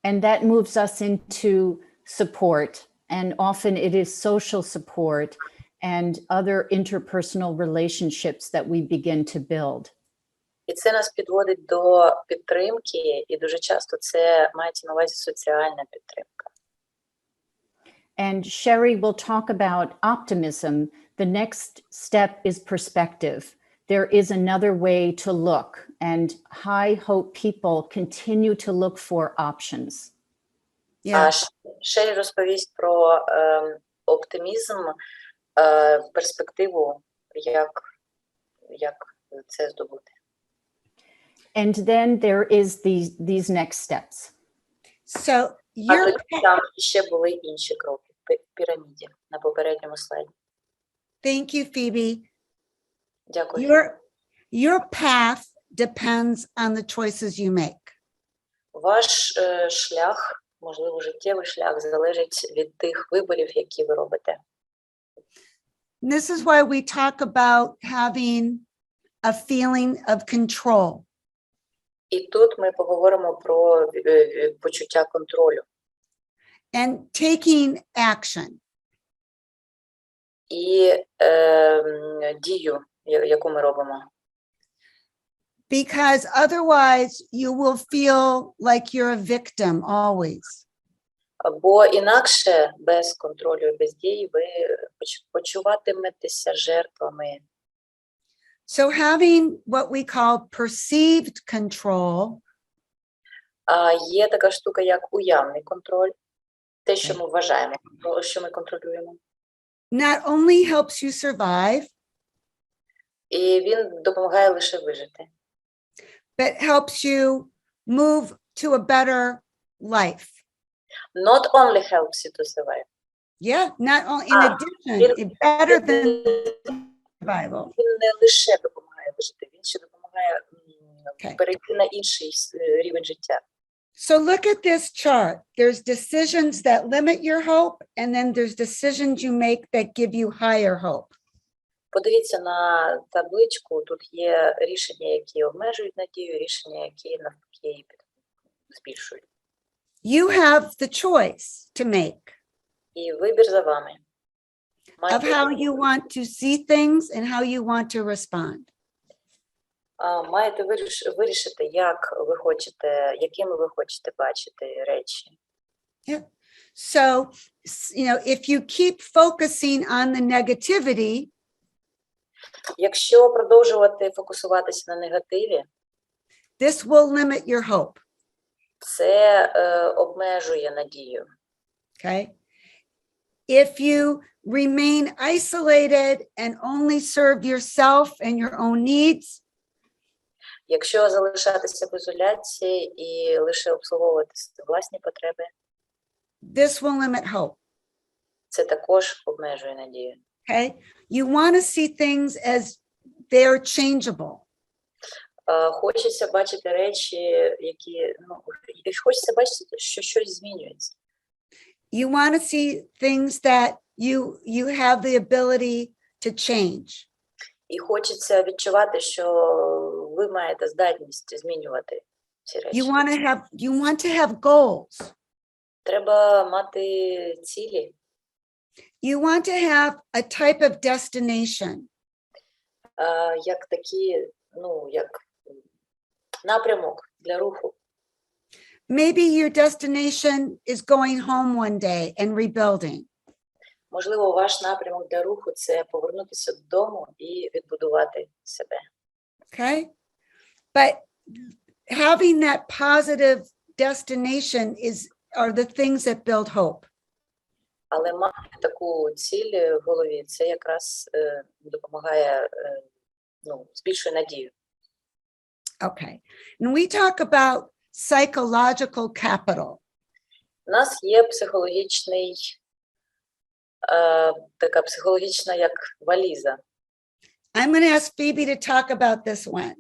Speaker 3: And that moves us into support. And often it is social support and other interpersonal relationships that we begin to build.
Speaker 2: І це нас підводить до підтримки, і дуже часто це мається на увазі соціальна підтримка.
Speaker 3: And Sherry will talk about optimism. The next step is perspective. There is another way to look, and high hope people continue to look for options.
Speaker 2: А Шеррі розповість про оптимізм, перспективу, як це здобути.
Speaker 3: And then there is these next steps.
Speaker 1: So
Speaker 2: там ще були інші кроки в піраміді на попередньому слайді.
Speaker 1: Thank you, Phoebe.
Speaker 2: Дякую.
Speaker 1: Your path depends on the choices you make.
Speaker 2: Ваш шлях, можливо, життєвий шлях, залежить від тих виборів, які ви робите.
Speaker 1: This is why we talk about having a feeling of control.
Speaker 2: І тут ми поговоримо про почуття контролю.
Speaker 1: And taking action.
Speaker 2: І дію, яку ми робимо.
Speaker 1: Because otherwise you will feel like you're a victim always.
Speaker 2: Бо інакше, без контролю і без дії, ви почуватиметеся жертвами.
Speaker 1: So having what we call perceived control
Speaker 2: Є така штука, як уявний контроль. Те, що ми вважаємо, що ми контролюємо.
Speaker 1: not only helps you survive,
Speaker 2: І він допомагає лише вижити.
Speaker 1: but helps you move to a better life.
Speaker 2: Not only helps you to survive.
Speaker 1: Yeah, not only in addition, better than survival.
Speaker 2: Він не лише допомагає вижити, він ще допомагає
Speaker 1: Okay.
Speaker 2: перейти на інший рівень життя.
Speaker 1: So look at this chart. There's decisions that limit your hope, and then there's decisions you make that give you higher hope.
Speaker 2: Подивіться на табличку, тут є рішення, які обмежують надію, рішення, які навпаки збільшують.
Speaker 1: You have the choice to make
Speaker 2: І вибір за вами.
Speaker 1: of how you want to see things and how you want to respond.
Speaker 2: Маєте вирішити, як ви хочете, якими ви хочете бачити речі.
Speaker 1: So, if you keep focusing on the negativity,
Speaker 2: Якщо продовжувати фокусуватися на негативі,
Speaker 1: this will limit your hope.
Speaker 2: це обмежує надію.
Speaker 1: Okay. If you remain isolated and only serve yourself and your own needs,
Speaker 2: Якщо залишатися в ізоляції і лише обслуговувати власні потреби,
Speaker 1: this will limit hope.
Speaker 2: це також обмежує надію.
Speaker 1: Okay. You want to see things as they're changeable.
Speaker 2: Хочеться бачити речі, які, хочеться бачити, що щось змінюється.
Speaker 1: You want to see things that you have the ability to change.
Speaker 2: І хочеться відчувати, що ви маєте здатність змінювати ці речі.
Speaker 1: You want to have goals.
Speaker 2: Треба мати цілі.
Speaker 1: You want to have a type of destination.
Speaker 2: Як такі, як напрямок для руху.
Speaker 1: Maybe your destination is going home one day and rebuilding.
Speaker 2: Можливо, ваш напрямок для руху – це повернутися додому і відбудувати себе.
Speaker 1: Okay? But having that positive destination are the things that build hope.
Speaker 2: Але мати таку ціль в голові – це якраз допомагає, збільшує надію.
Speaker 1: Okay. And we talk about psychological capital.
Speaker 2: У нас є така психологічна, як валіза.
Speaker 1: I'm going to ask Phoebe to talk about this one.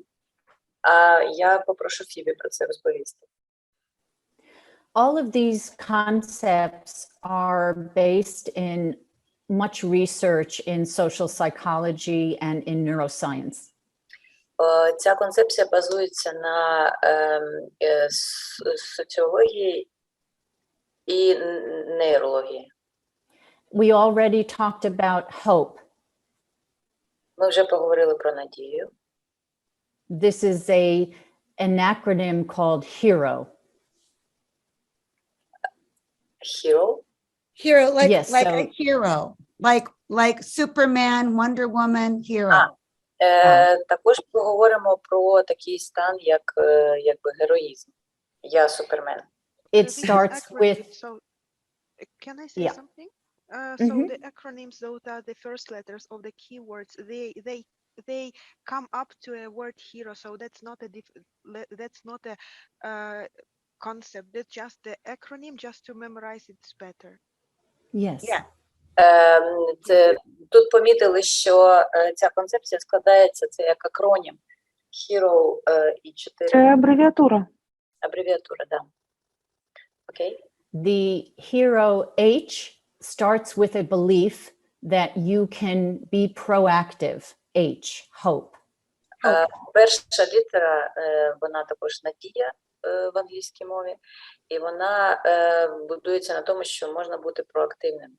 Speaker 2: Я попрошу Фібі про це розповісти.
Speaker 3: All of these concepts are based in much research in social psychology and in neuroscience.
Speaker 2: Ця концепція базується на соціології і нейрології.
Speaker 3: We already talked about hope.
Speaker 2: Ми вже поговорили про надію.
Speaker 3: This is an acronym called HERO.
Speaker 2: Hero?
Speaker 1: Hero, like
Speaker 3: Yes,
Speaker 1: a hero, like Superman, Wonder Woman, hero.
Speaker 2: Також поговоримо про такий стан, як героїзм. Я Супермен.
Speaker 3: It starts with
Speaker 7: So, can I say something? So the acronyms, those are the first letters of the keywords. They come up to a word hero. So that's not a concept. That's just the acronym, just to memorize it's better.
Speaker 3: yes.
Speaker 1: Yeah.
Speaker 2: Тут помітили, що ця концепція складається, це як акронім. Hero і 4.
Speaker 5: Це абревіатура.
Speaker 2: Абревіатура, да. Окей.
Speaker 3: The hero H starts with a belief that you can be proactive. H, hope.
Speaker 2: Перша літера, вона також надія в англійській мові, і вона будується на тому, що можна бути проактивним.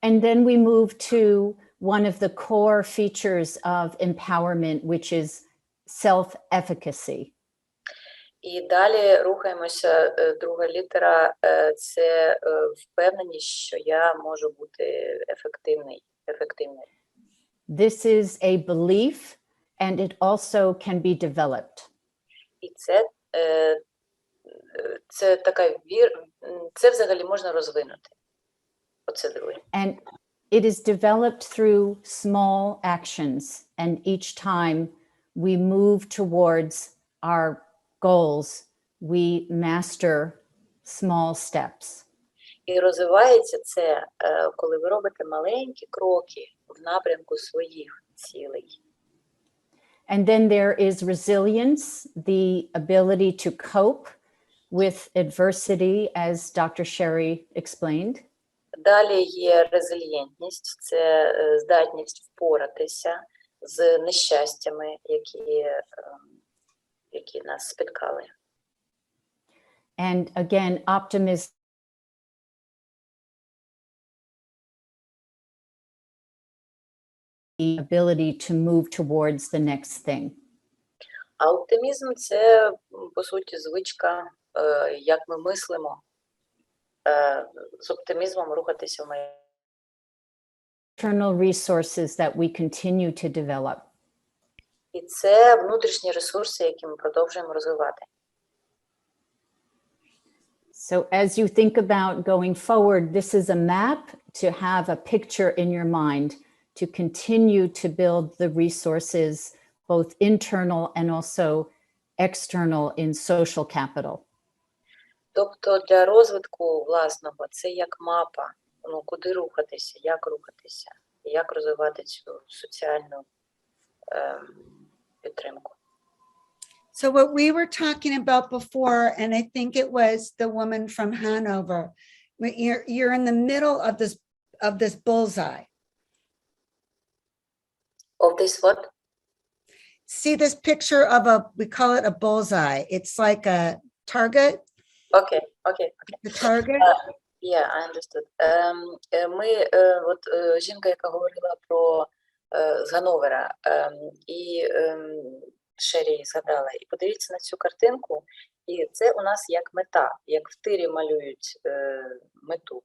Speaker 3: And then we move to one of the core features of empowerment, which is self-efficacy.
Speaker 2: І далі рухаємося, друга літера – це впевненість, що я можу бути ефективною.
Speaker 3: This is a belief, and it also can be developed.
Speaker 2: І це така це взагалі можна розвинути. Оце друге.
Speaker 3: And it is developed through small actions, and each time we move towards our goals, we master small steps.
Speaker 2: І розвивається це, коли ви робите маленькі кроки в напрямку своїх цілей.
Speaker 3: And then there is resilience, the ability to cope with adversity, as Dr. Sherry explained.
Speaker 2: Далі є резильєнтність, це здатність впоратися з нещастями, які нас спіткали.
Speaker 3: And again, optimism. The ability to move towards the next thing.
Speaker 2: А оптимізм – це, по суті, звичка, як ми мислимо, з оптимізмом рухатися в майбутнє.
Speaker 3: Internal resources that we continue to develop.
Speaker 2: І це внутрішні ресурси, які ми продовжуємо розвивати.
Speaker 3: So as you think about going forward, this is a map to have a picture in your mind to continue to build the resources, both internal and also external in social capital.
Speaker 2: Тобто для розвитку власного це як мапа, куди рухатися, як розвивати цю соціальну підтримку.
Speaker 1: So what we were talking about before, and I think it was the woman from Hanover, you're in the middle of this bullseye.
Speaker 2: Of this what?
Speaker 1: See this picture of we call it a bullseye. It's like a target.
Speaker 2: Okay.
Speaker 1: The target.
Speaker 2: Yeah, I understood. Жінка, яка говорила про з Гановера, і Шеррі згадала, і подивіться на цю картинку, і це у нас як мета, як в тирі малюють мету,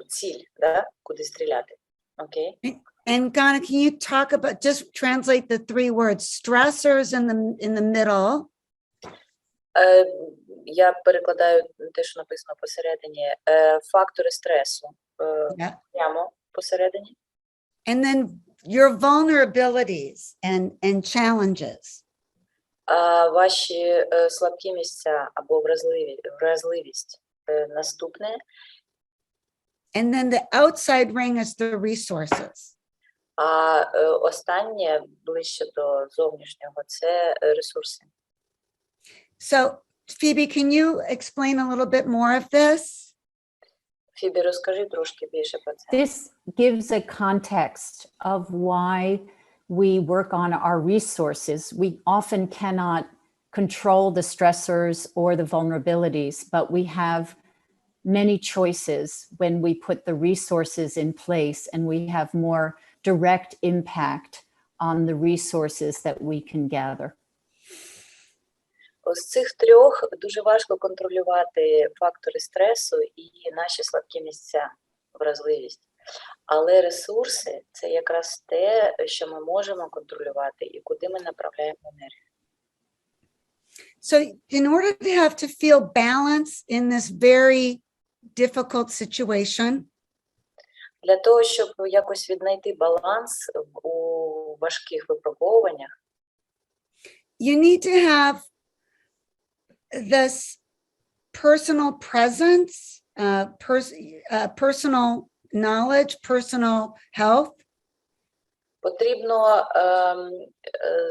Speaker 2: ціль, да? Куди стріляти. Окей?
Speaker 1: And Ghana, can you talk about, just translate the three words, stressors in the middle.
Speaker 2: Я перекладаю те, що написано посередині, фактори стресу, прямо посередині.
Speaker 1: And then your vulnerabilities and challenges.
Speaker 2: Ваші слабкі місця або вразливість наступне.
Speaker 1: And then the outside ring is the resources.
Speaker 2: А останнє, ближче до зовнішнього, це ресурси.
Speaker 1: So, Phoebe, can you explain a little bit more of this?
Speaker 2: Фібі, розкажи трошки більше про це.
Speaker 3: This gives a context of why we work on our resources. We often cannot control the stressors or the vulnerabilities, but we have many choices when we put the resources in place, and we have more direct impact on the resources that we can gather.
Speaker 2: З цих трьох дуже важко контролювати фактори стресу і наші слабкі місця, вразливість. Але ресурси – це якраз те, що ми можемо контролювати і куди ми направляємо енергію.
Speaker 1: So in order to have to feel balance in this very difficult situation,
Speaker 2: Для того, щоб якось віднайти баланс у важких випробуваннях,
Speaker 1: you need to have this personal presence, personal knowledge, personal health.
Speaker 2: Потрібно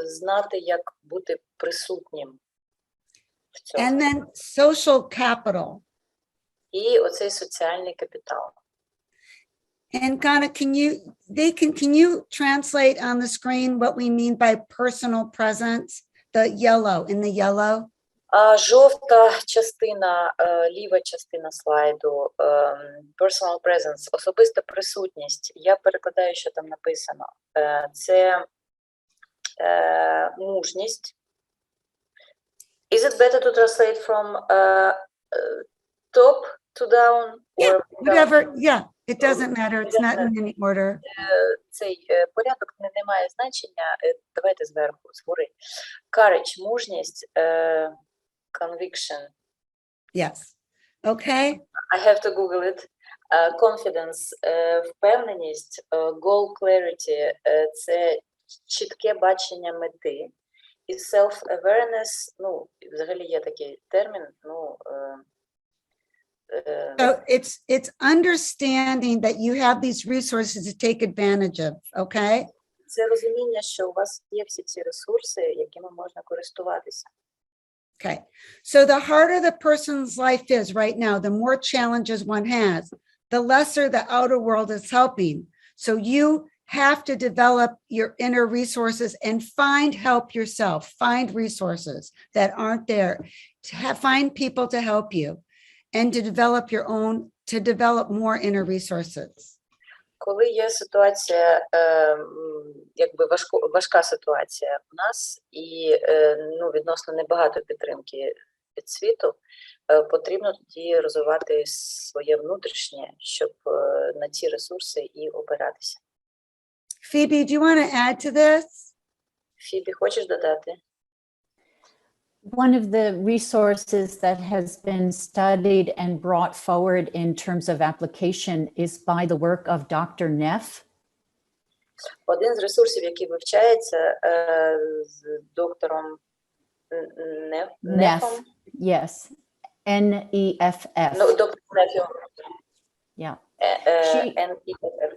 Speaker 2: знати, як бути присутнім в цьому.
Speaker 1: And then social capital.
Speaker 2: І оцей соціальний капітал.
Speaker 1: And Ghana, can you translate on the screen what we mean by personal presence? The yellow, in the yellow.
Speaker 2: Жовта частина, ліва частина слайду, personal presence, особиста присутність. Я перекладаю, що там написано. Це мужність, Is it better to translate from top to down?
Speaker 1: Yeah,
Speaker 2: Or
Speaker 1: whatever. Yeah, it doesn't matter. It's not in any order.
Speaker 2: Цей порядок не має значення. Давайте зверху, згори. Courage, мужність, conviction.
Speaker 1: Yes. Okay.
Speaker 2: I have to Google it. Confidence, впевненість, goal clarity – це чітке бачення мети. І self-awareness, ну, взагалі є такий термін, ну,
Speaker 1: So it's understanding that you have these resources to take advantage of, okay?
Speaker 2: це розуміння, що у вас є всі ці ресурси, якими можна користуватися.
Speaker 1: Okay. So the harder the person's life is right now, the more challenges one has, the lesser the outer world is helping. So you have to develop your inner resources and find help yourself, find resources that aren't there, find people to help you and to develop your own, to develop more inner resources.
Speaker 2: Коли є ситуація, якби важка ситуація у нас і ну, відносно небагато підтримки від світу, потрібно тоді розвивати своє внутрішнє, щоб на ці ресурси і опиратися.
Speaker 1: Phoebe, do you want to add to this?
Speaker 2: Фібі, хочеш додати?
Speaker 3: One of the resources that has been studied and brought forward in terms of application is by the work of Dr. Neff.
Speaker 2: Один з ресурсів, який вивчається з доктором Нефом.
Speaker 3: Yes, N-E-F-F.
Speaker 2: Ну, доктор Нефом.
Speaker 3: Yeah.
Speaker 2: N-E-F-F.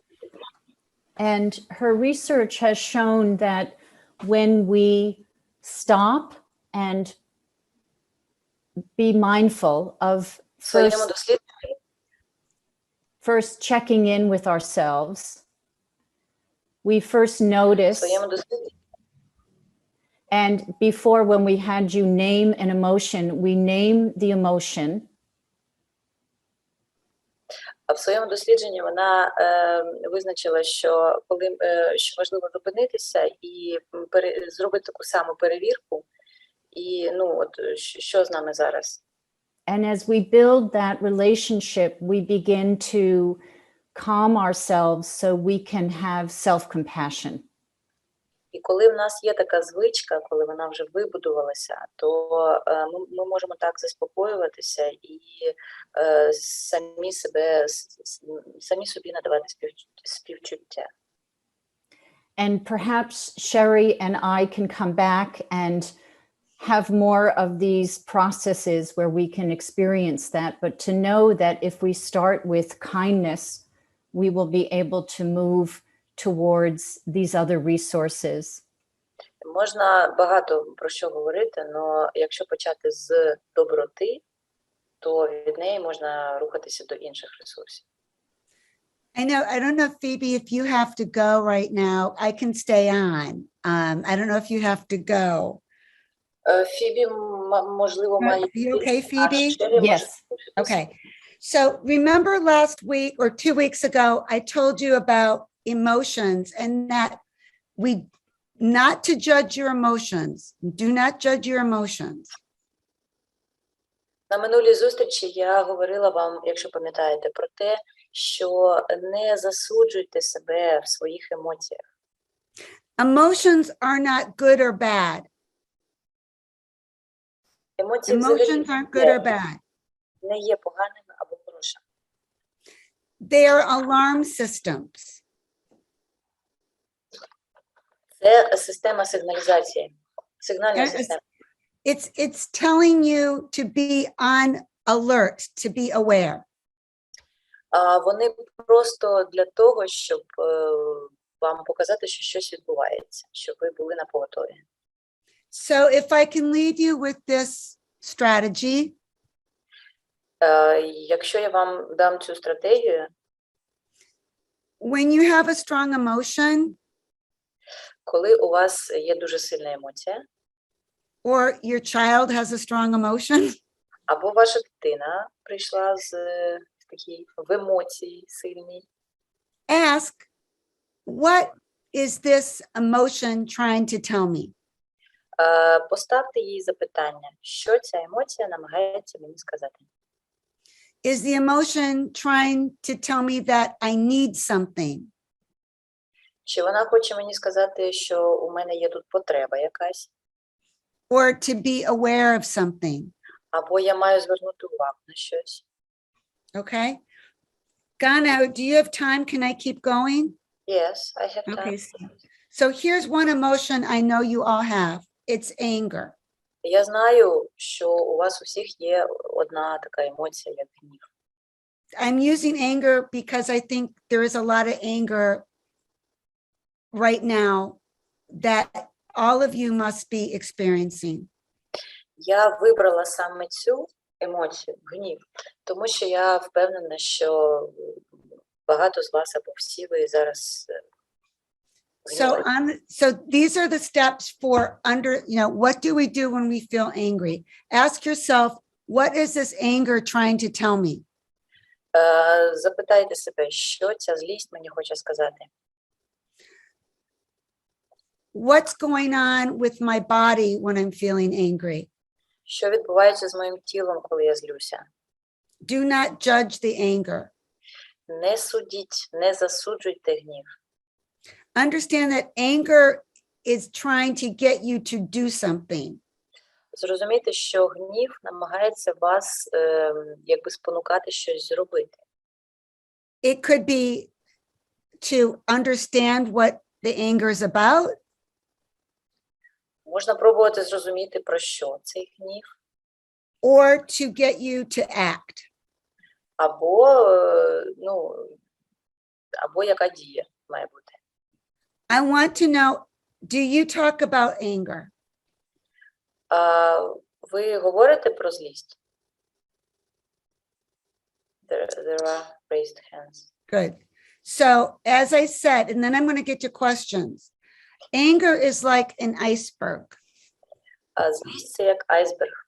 Speaker 3: And her research has shown that when we stop and be mindful of first checking in with ourselves, we first notice, and before when we had you name an emotion, we name the emotion.
Speaker 2: В своєму дослідженні вона визначила, що коли що важливо зупинитися і зробити таку саму перевірку, і ну от що з нами зараз.
Speaker 3: And as we build that relationship, we begin to calm ourselves so we can have self-compassion.
Speaker 2: І коли в нас є така звичка, коли вона вже вибудувалася, то ми можемо так заспокоюватися і самі собі надавати співчуття.
Speaker 3: And perhaps Sherry and I can come back and have more of these processes where we can experience that, but to know that if we start with kindness, we will be able to move towards these other resources.
Speaker 2: Можна багато про що говорити, але якщо почати з доброти, то від неї можна рухатися до інших ресурсів.
Speaker 1: I don't know, Phoebe, if you have to go right now, I can stay on. I don't know if you have to go.
Speaker 2: Фібі, можливо, має...
Speaker 1: Are you okay, Phoebe?
Speaker 3: Yes.
Speaker 1: Okay. So remember last week or 2 weeks ago, I told you about emotions and that not to judge your emotions. Do not judge your emotions.
Speaker 2: На минулій зустрічі я говорила вам, якщо пам'ятаєте, про те, що не засуджуйте себе в своїх емоціях.
Speaker 1: Emotions are not good or bad. Emotions aren't good or bad.
Speaker 2: Не є поганими або хорошими.
Speaker 1: They are alarm systems.
Speaker 2: Це система сигналізації. Сигнальна система.
Speaker 1: It's telling you to be on alert, to be aware.
Speaker 2: Вони просто для того, щоб вам показати, що щось відбувається, щоб ви були на поготові.
Speaker 1: So if I can leave you with this strategy,
Speaker 2: якщо я вам дам цю стратегію,
Speaker 1: when you have a strong emotion,
Speaker 2: коли у вас є дуже сильна емоція,
Speaker 1: or your child has a strong emotion,
Speaker 2: або ваша дитина прийшла з такій в емоції сильній,
Speaker 1: ask, what is this emotion trying to tell me?
Speaker 2: Поставте їй запитання, що ця емоція намагається мені сказати.
Speaker 1: Is the emotion trying to tell me that I need something?
Speaker 2: Чи вона хоче мені сказати, що у мене є тут потреба якась?
Speaker 1: Or to be aware of something?
Speaker 2: Або я маю звернути увагу на щось?
Speaker 1: Okay. Gano, do you have time? Can I keep going?
Speaker 2: Yes, I have time.
Speaker 1: Okay. So here's one emotion I know you all have. It's anger.
Speaker 2: Я знаю, що у вас усіх є одна така емоція, як гнів.
Speaker 1: I'm using anger because I think there is a lot of anger right now that all of you must be experiencing.
Speaker 2: Я вибрала саме цю емоцію, гнів, тому що я впевнена, що багато з вас або всі ви зараз
Speaker 1: So these are the steps for what do we do when we feel angry? Ask yourself, what is this anger trying to tell me?
Speaker 2: Запитайте себе, що ця злість мені хоче сказати.
Speaker 1: What's going on with my body when I'm feeling angry?
Speaker 2: Що відбувається з моїм тілом, коли я злюся?
Speaker 1: Do not judge the anger.
Speaker 2: Не судіть, не засуджуйте гнів.
Speaker 1: Understand that anger is trying to get you to do something.
Speaker 2: Зрозумійте, що гнів намагається вас якби спонукати щось зробити.
Speaker 1: It could be to understand what the anger is about.
Speaker 2: Можна пробувати зрозуміти, про що цей гнів.
Speaker 1: Or to get you to act.
Speaker 2: Або яка дія має бути.
Speaker 1: I want to know, do you talk about anger?
Speaker 2: Ви говорите про злість? There are raised hands.
Speaker 1: Good. So as I said, and then I'm going to get to questions. Anger is like an iceberg.
Speaker 2: Злість – це як айсберг.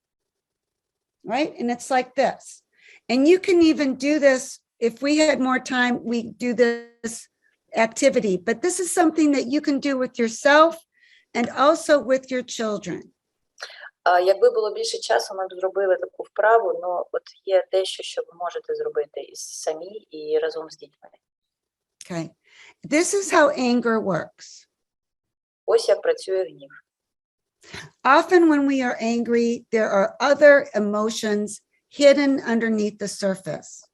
Speaker 1: Right? And it's like this. And you can even do this, if we had more time, we do this activity, but this is something that you can do with yourself and also with your children.
Speaker 2: Якби було більше часу, ми б зробили таку вправу, але от є дещо, що ви можете зробити і самі, і разом з дітьми.
Speaker 1: Okay. This is how anger works.
Speaker 2: Ось як працює гнів.
Speaker 1: Often when we are angry, there are other emotions hidden underneath the surface.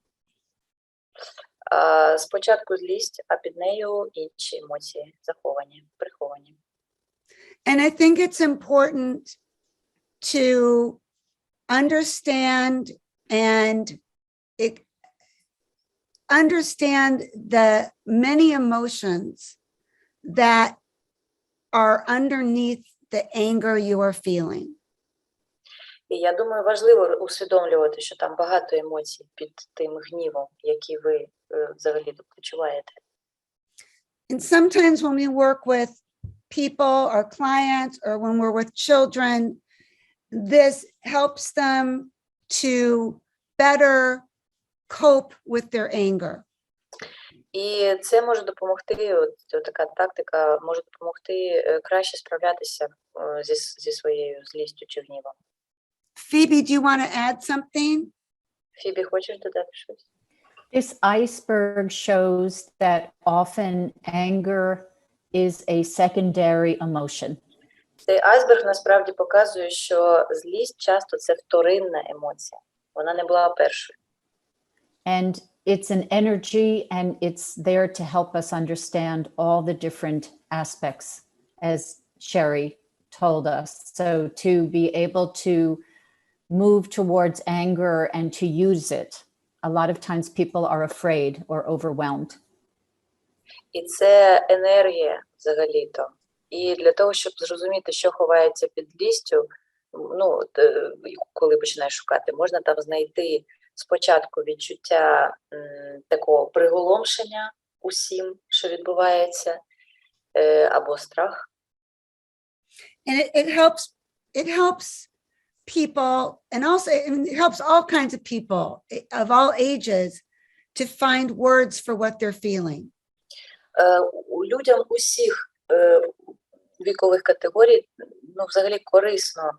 Speaker 2: Спочатку злість, а під нею інші емоції заховані, приховані.
Speaker 1: And I think it's important to understand the many emotions that are underneath the anger you are feeling.
Speaker 2: І я думаю, важливо усвідомлювати, що там багато емоцій під тим гнівом, які ви взагалі відчуваєте.
Speaker 1: And sometimes when we work with people or clients or when we're with children, this helps them to better cope with their anger.
Speaker 2: І це може допомогти, от така тактика може допомогти краще справлятися зі своєю злістю чи гнівом.
Speaker 1: Phoebe, do you want to add something?
Speaker 2: Фібі, хочеш додати щось?
Speaker 3: This iceberg shows that often anger is a secondary emotion.
Speaker 2: Цей айсберг насправді показує, що злість часто це вторинна емоція. Вона не була першою.
Speaker 3: And it's an energy and it's there to help us understand all the different aspects, as Sherry told us. So to be able to move towards anger and to use it. A lot of times people are afraid or overwhelmed.
Speaker 2: І це енергія взагалі-то. І для того, щоб зрозуміти, що ховається під злістю, коли починаєш шукати, можна там знайти спочатку відчуття такого приголомшення усім, що відбувається, або страх.
Speaker 1: And it helps people, and also it helps all kinds of people of all ages to find words for what they're feeling.
Speaker 2: Людям усіх вікових категорій, ну, взагалі корисно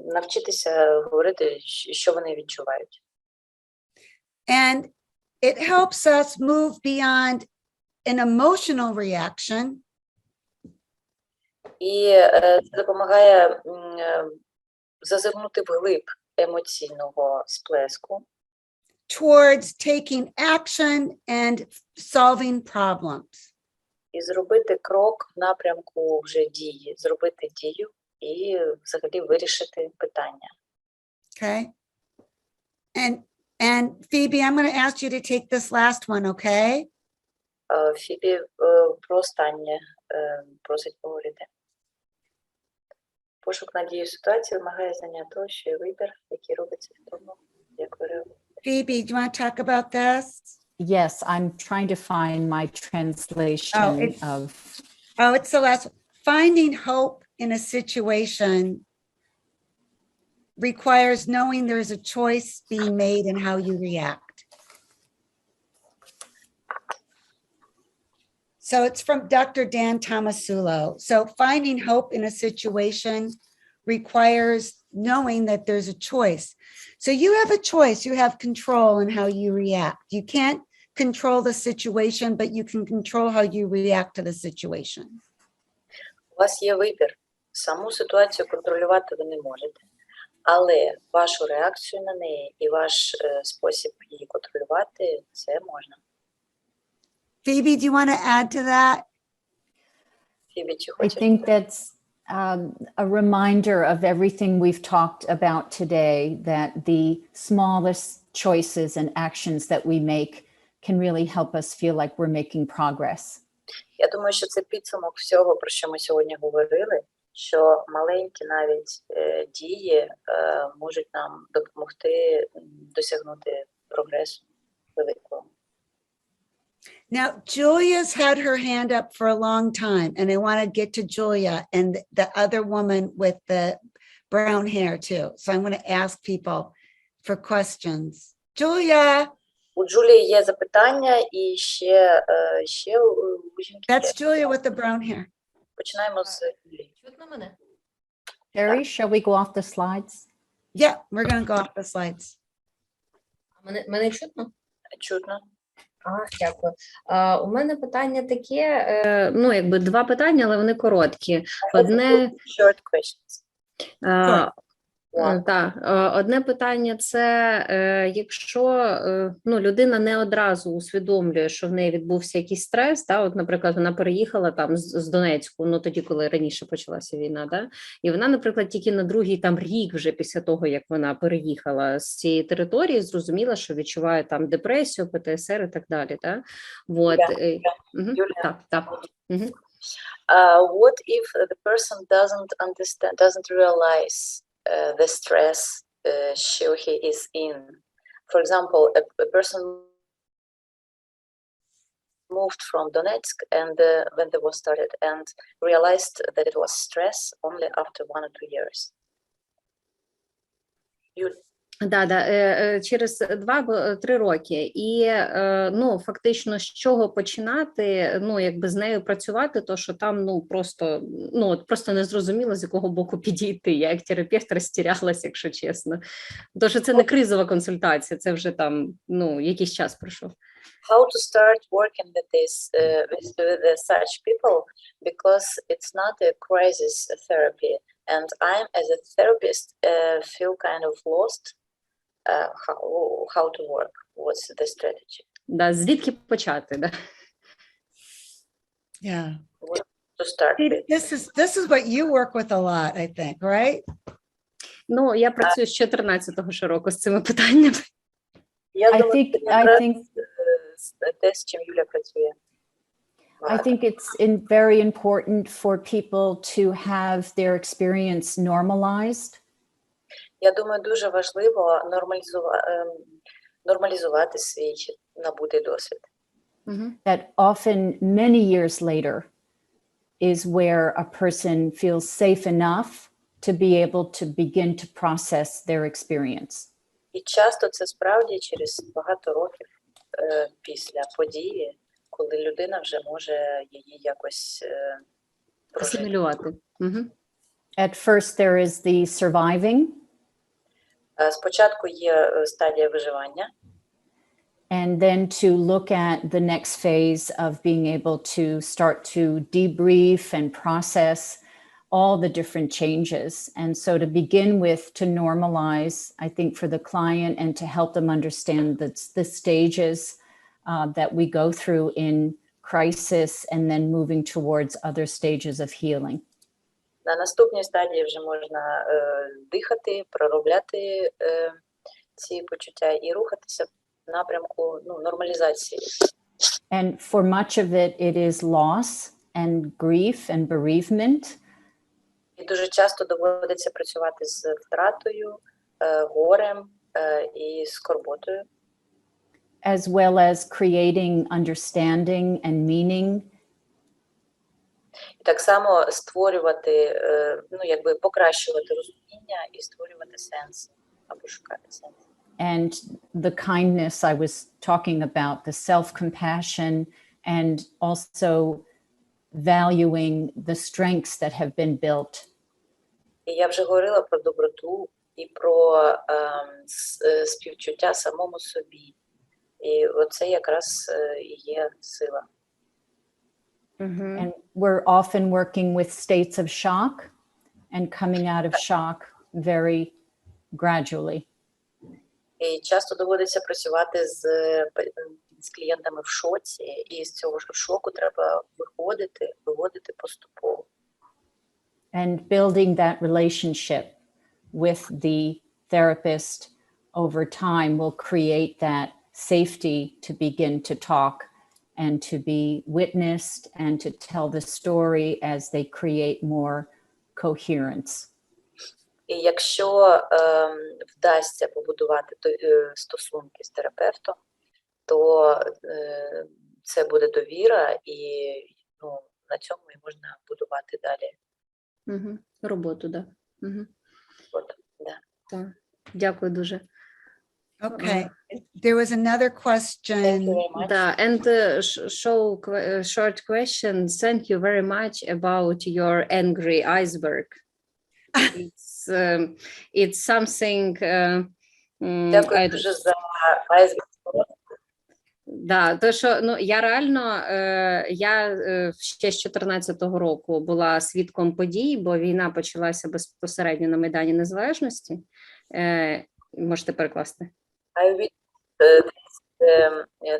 Speaker 2: навчитися говорити, що вони відчувають.
Speaker 1: And it helps us move beyond an emotional reaction
Speaker 2: І це допомагає зазирнути вглиб емоційного сплеску
Speaker 1: towards taking action and solving problems.
Speaker 2: і зробити крок в напрямку вже дії, зробити дію і взагалі вирішити питання.
Speaker 1: Okay. And Phoebe, I'm going to ask you to take this last one, okay?
Speaker 2: Фібі про останнє просить поговорити. Пошук надії в ситуації вимагає знання того, що є вибір, який робиться в тому, як ви реагуєте.
Speaker 1: Phoebe, do you want to talk about this?
Speaker 3: Yes, I'm trying to find my translation of.
Speaker 1: Oh, it's the last one. Finding hope in a situation requires knowing there's a choice being made in how you react. So it's from Dr. Dan Tomasulo. So finding hope in a situation requires knowing that there's a choice. So you have a choice, you have control in how you react. You can't control the situation, but you can control how you react to the situation.
Speaker 2: У вас є вибір. Саму ситуацію контролювати ви не можете, але вашу реакцію на неї і ваш спосіб її контролювати – це можна.
Speaker 1: Phoebe, do you want to add to that?
Speaker 2: Фібі, чи
Speaker 3: I
Speaker 2: хочете?
Speaker 3: think that's a reminder of everything we've talked about today, that the smallest choices and actions that we make can really help us feel like we're making progress.
Speaker 2: Я думаю, що це підсумок всього, про що ми сьогодні говорили, що маленькі навіть дії можуть нам допомогти досягнути прогресу великого.
Speaker 1: Now, Julia's had her hand up for a long time, and I want to get to Julia and the other woman with the brown hair too. So I'm going to ask people for questions. Julia,
Speaker 2: У Джулії є запитання і ще у жінки.
Speaker 1: that's Julia with the brown hair.
Speaker 2: Починаємо з Юлії.
Speaker 8: Чутно мене?
Speaker 3: Sherry, shall we go off the slides?
Speaker 1: Yeah, we're going to go off the slides.
Speaker 8: Мене чутно?
Speaker 2: Чутно.
Speaker 8: Дякую. У мене питання таке, ну, якби два питання, але вони короткі. Одне,
Speaker 2: Short questions.
Speaker 8: одне питання – це якщо ну, людина не одразу усвідомлює, що в неї відбувся якийсь стрес, от, наприклад, вона переїхала там з Донецьку, ну тоді, коли раніше почалася війна, і вона, наприклад, тільки на другий там рік вже після того, як вона переїхала з цієї території, зрозуміла, що відчуває там депресію, ПТСР і так далі. Вот.
Speaker 2: What if the person doesn't realize the stress she or he is in? For example, a person moved from Donetsk and when the war started and realized that it was stress only after 1 or 2 years.
Speaker 8: Через 2-3 роки. І, ну, фактично, з чого починати, ну, якби з нею працювати, то, що там, ну, просто не зрозуміло, з якого боку підійти. Я як терапевт розтірялась, якщо чесно. Тому що це не кризова консультація, це вже там, ну, якийсь час пройшов.
Speaker 2: How to start working with this, with such people, because it's not a crisis therapy. And I, as a therapist, feel kind of lost. How to work? What's the strategy?
Speaker 8: Звідки почати?
Speaker 1: Yeah.
Speaker 2: What to start with?
Speaker 1: This is what you work with a lot, I think, right?
Speaker 8: Ну, я працюю з 14-го року з цими питаннями.
Speaker 2: Я думаю,
Speaker 3: I think
Speaker 2: те, з чим Юля працює.
Speaker 3: I think it's very important for people to have their experience normalized.
Speaker 2: Я думаю, дуже важливо нормалізувати свій набутий досвід.
Speaker 3: That often many years later is where a person feels safe enough to be able to begin to process their experience.
Speaker 2: І часто це справді через багато років після події, коли людина вже може її якось прожити.
Speaker 8: Асимілювати.
Speaker 3: At first, there is the surviving,
Speaker 2: Спочатку є стадія виживання,
Speaker 3: and then to look at the next phase of being able to start to debrief and process all the different changes. And so to begin with, to normalize, I think, for the client and to help them understand the stages that we go through in crisis and then moving towards other stages of healing.
Speaker 2: На наступній стадії вже можна дихати, проробляти ці почуття і рухатися в напрямку нормалізації.
Speaker 3: And for much of it, it is loss and grief and bereavement.
Speaker 2: І дуже часто доводиться працювати з втратою, горем і скорботою.
Speaker 3: As well as creating understanding and meaning.
Speaker 2: І так само створювати, покращувати розуміння і створювати сенс, або шукати сенс.
Speaker 3: And the kindness I was talking about, the self-compassion, and also valuing the strengths that have been built.
Speaker 2: І я вже говорила про доброту і про співчуття самому собі. І оце якраз і є сила.
Speaker 3: And we're often working with states of shock and coming out of shock very gradually.
Speaker 2: І часто доводиться працювати з клієнтами в шоці, і з цього шоку треба виводити поступово.
Speaker 3: And building that relationship with the therapist over time will create that safety to begin to talk and to be witnessed and to tell the story as they create more coherence.
Speaker 2: І якщо вдасться побудувати стосунки з терапевтом, то це буде довіра, і на цьому і можна будувати далі.
Speaker 8: Роботу, да.
Speaker 2: Так.
Speaker 8: Дякую дуже.
Speaker 1: Okay, there was another question.
Speaker 2: Thank you very much.
Speaker 8: And short question. Thank you very much about your angry iceberg. It's something.
Speaker 2: Дякую дуже за айсберг.
Speaker 8: Да, то що я реально я ще з 14-го року була свідком подій, бо війна почалася безпосередньо на Майдані Незалежності. Можете перекласти.
Speaker 2: I read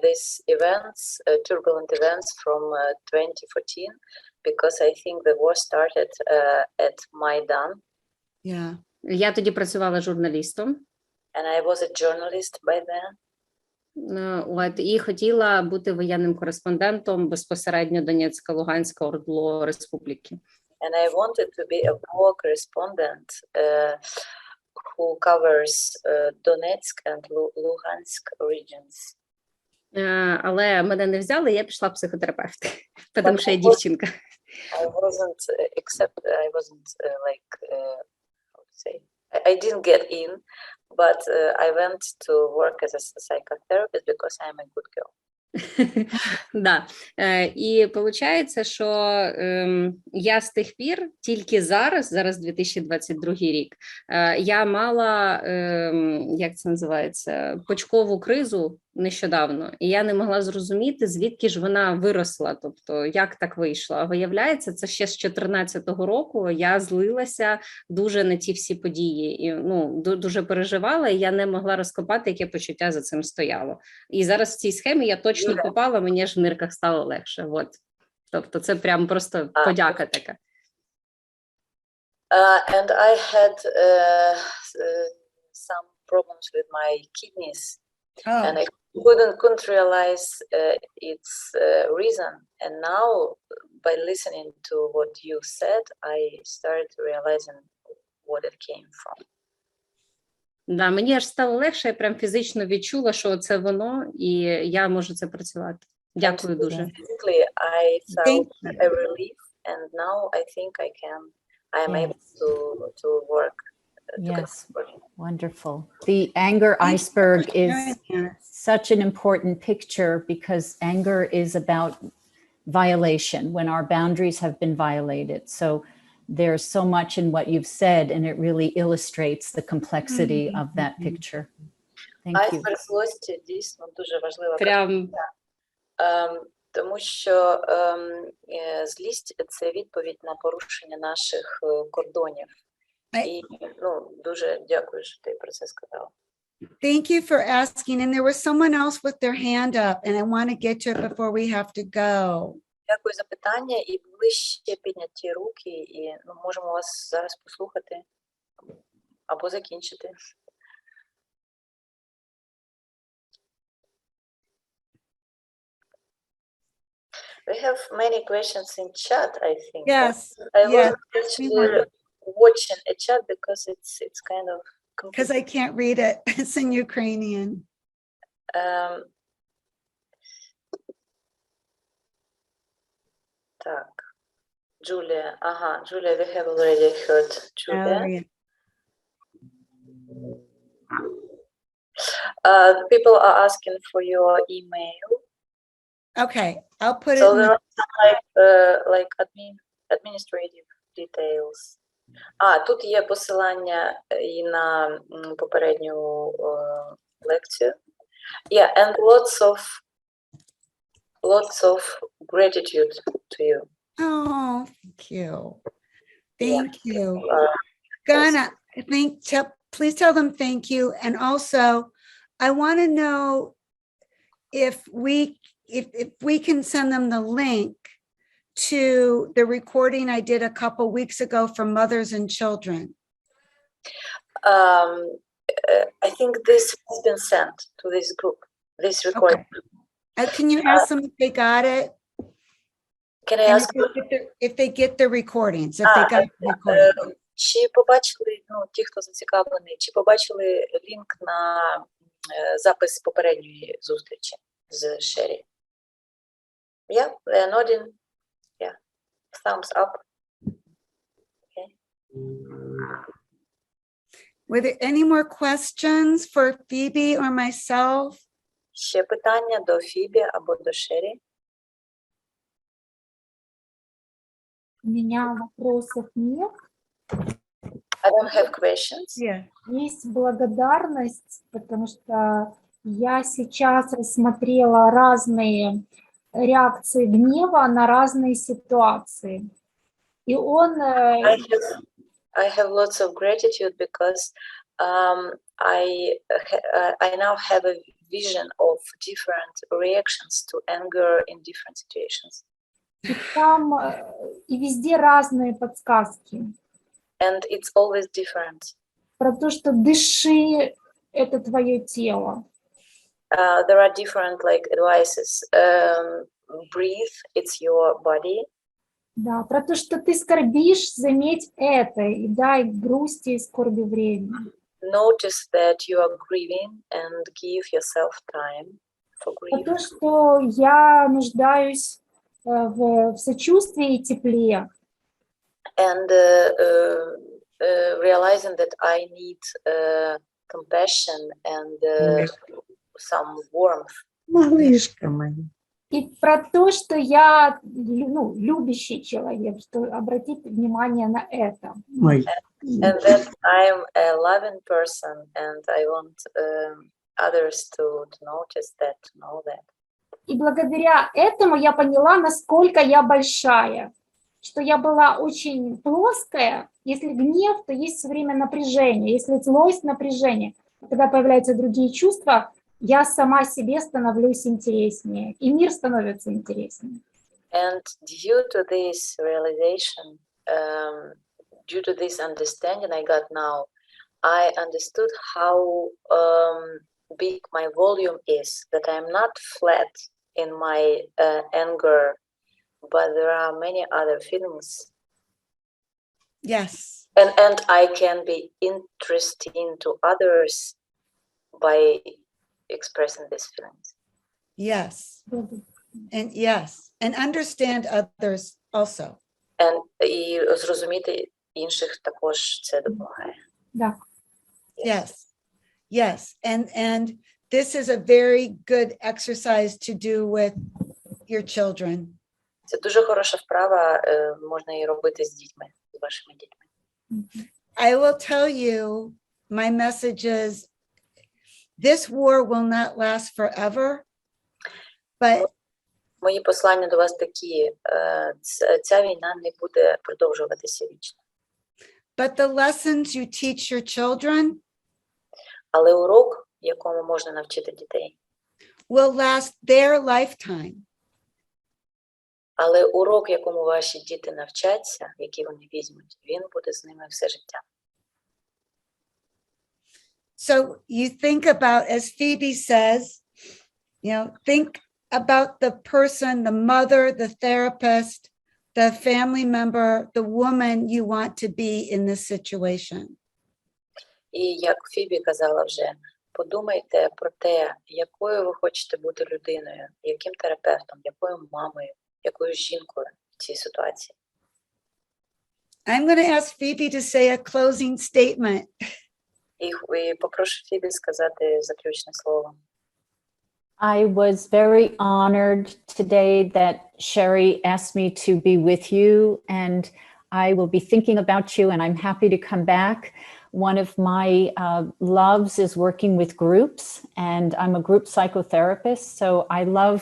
Speaker 2: these events, turbulent events from 2014, because I think the war started at Maidan.
Speaker 1: Yeah.
Speaker 8: Я тоді працювала журналістом.
Speaker 2: And I was a journalist by then.
Speaker 8: І хотіла бути воєнним кореспондентом безпосередньо Донецька, Луганська, ОРДЛО Республіки.
Speaker 2: And I wanted to be a war correspondent who covers Donetsk and Luhansk regions.
Speaker 8: Але мене не взяли, я пішла в психотерапевт, тому що я дівчинка.
Speaker 2: I didn't get in, but I went to work as a psychotherapist because I'm a good girl.
Speaker 8: Да. І виходить, що я з тих пір, тільки зараз 2022 рік, я мала, як це називається, почкову кризу нещодавно, і я не могла зрозуміти, звідки ж вона виросла, тобто, як так вийшло. А виявляється, це ще з 14-го року я злилася дуже на ті всі події, і дуже переживала, і я не могла розкопати, яке почуття за цим стояло. І зараз в цій схемі я точно попала, мені аж в нирках стало легше. От. Тобто це прям просто подяка така.
Speaker 2: And I had some problems with my kidneys. And I couldn't realize its reason. And now, by listening to what you said, I started realizing what it came from.
Speaker 8: Да, мені аж стало легше, я прям фізично відчула, що це воно, і я можу це працювати. Дякую дуже.
Speaker 2: Physically, I felt a relief, and now I think I'm able to work.
Speaker 3: Yes, wonderful. The anger iceberg is such an important picture because anger is about violation, when our boundaries have been violated. So there's so much in what you've said, and it really illustrates the complexity of that picture. Thank you.
Speaker 2: Айсберг злості дійсно дуже важлива.
Speaker 8: Прям
Speaker 2: Тому що злість – це відповідь на порушення наших кордонів. І дуже дякую, що ти про це сказала.
Speaker 1: Thank you for asking. And there was someone else with their hand up, and I want to get to it before we have to go.
Speaker 2: Дякую за питання. І були ще підняті руки, і можемо вас зараз послухати або закінчити. We have many questions in chat, I think.
Speaker 1: Yes.
Speaker 2: I
Speaker 1: yes.
Speaker 2: was actually watching a chat because it's kind of
Speaker 1: because I can't read it. It's in Ukrainian.
Speaker 2: Так. Julia. Julia, we have already heard Julia. People are asking for your email.
Speaker 1: Okay, I'll put
Speaker 2: So
Speaker 1: it.
Speaker 2: there are like administrative details. Тут є посилання і на попередню лекцію. Yeah, and lots of gratitude to you.
Speaker 1: Oh, thank you. Thank you. Ghana, please tell them thank you. And also, I want to know if we can send them the link to the recording I did a couple weeks ago for mothers and children.
Speaker 2: I think this has been sent to this group, this recording.
Speaker 1: Okay. Can you ask them if they got it?
Speaker 2: Can I ask
Speaker 1: if they get the recordings, if they got the recordings?
Speaker 2: Чи побачили, ті, хто зацікавлений, чи побачили лінк на запис попередньої зустрічі з Шеррі? Yeah, they're nodding. Yeah, thumbs up. Okay.
Speaker 1: Were there any more questions for Phoebe or myself?
Speaker 2: Ще питання до Фібі або до Шеррі?
Speaker 9: У меня вопросов нет.
Speaker 2: I don't have questions.
Speaker 1: Yeah.
Speaker 9: Есть благодарность, потому что я сейчас рассмотрела разные реакции гнева на разные ситуации. И он...
Speaker 2: I have lots of gratitude because I now have a vision of different reactions to anger in different situations.
Speaker 9: И там и везде разные подсказки.
Speaker 2: And it's always different.
Speaker 9: Про то, что дыши, это твое тело.
Speaker 2: There are different advices. Breathe, it's your body.
Speaker 9: Да, про то, что ты скорбишь, заметь это и дай грусти и скорби время.
Speaker 2: Notice that you are grieving and give yourself time for grief.
Speaker 9: Про то, что я нуждаюсь в сочувствии и тепле.
Speaker 2: And realizing that I need compassion and some warmth.
Speaker 1: Малышка моя.
Speaker 9: И про то, что я любящий человек, что обратить внимание на это.
Speaker 2: And that I'm a loving person and I want others to notice that, to know that.
Speaker 9: И благодаря этому я поняла, насколько я большая, что я была очень плоская. Если гнев, то есть все время напряжение. Если злость, напряжение. Когда появляются другие чувства, я сама себе становлюсь интереснее, и мир становится интереснее.
Speaker 2: And due to this realization, due to this understanding I got now, I understood how big my volume is, that I'm not flat in my anger, but there are many other feelings.
Speaker 1: Yes.
Speaker 2: And I can be interesting to others by expressing these feelings.
Speaker 1: Yes. And yes. And understand others also.
Speaker 2: And і зрозуміти інших також це допомагає.
Speaker 9: Да.
Speaker 1: Yes. Yes. And this is a very good exercise to do with your children.
Speaker 2: Це дуже хороша вправа, можна її робити з дітьми, з вашими дітьми.
Speaker 1: I will tell you, my message is, this war will not last forever, but
Speaker 2: Мої послання до вас такі, ця війна не буде продовжуватися вічно.
Speaker 1: but the lessons you teach your children
Speaker 2: Але урок, якому можна навчити дітей,
Speaker 1: will last their lifetime.
Speaker 2: але урок, якому ваші діти навчаться, який вони візьмуть, він буде з ними все життя.
Speaker 1: So you think about, as Phoebe says, think about the person, the mother, the therapist, the family member, the woman you want to be in this situation.
Speaker 2: І як Фібі казала вже, подумайте про те, якою ви хочете бути людиною, яким терапевтом, якою мамою, якою жінкою в цій ситуації.
Speaker 1: I'm going to ask Phoebe to say a closing statement.
Speaker 2: І попрошу Фібі сказати заключне слово.
Speaker 3: I was very honored today that Sherry asked me to be with you, and I will be thinking about you, and I'm happy to come back. One of my loves is working with groups, and I'm a group psychotherapist, so I love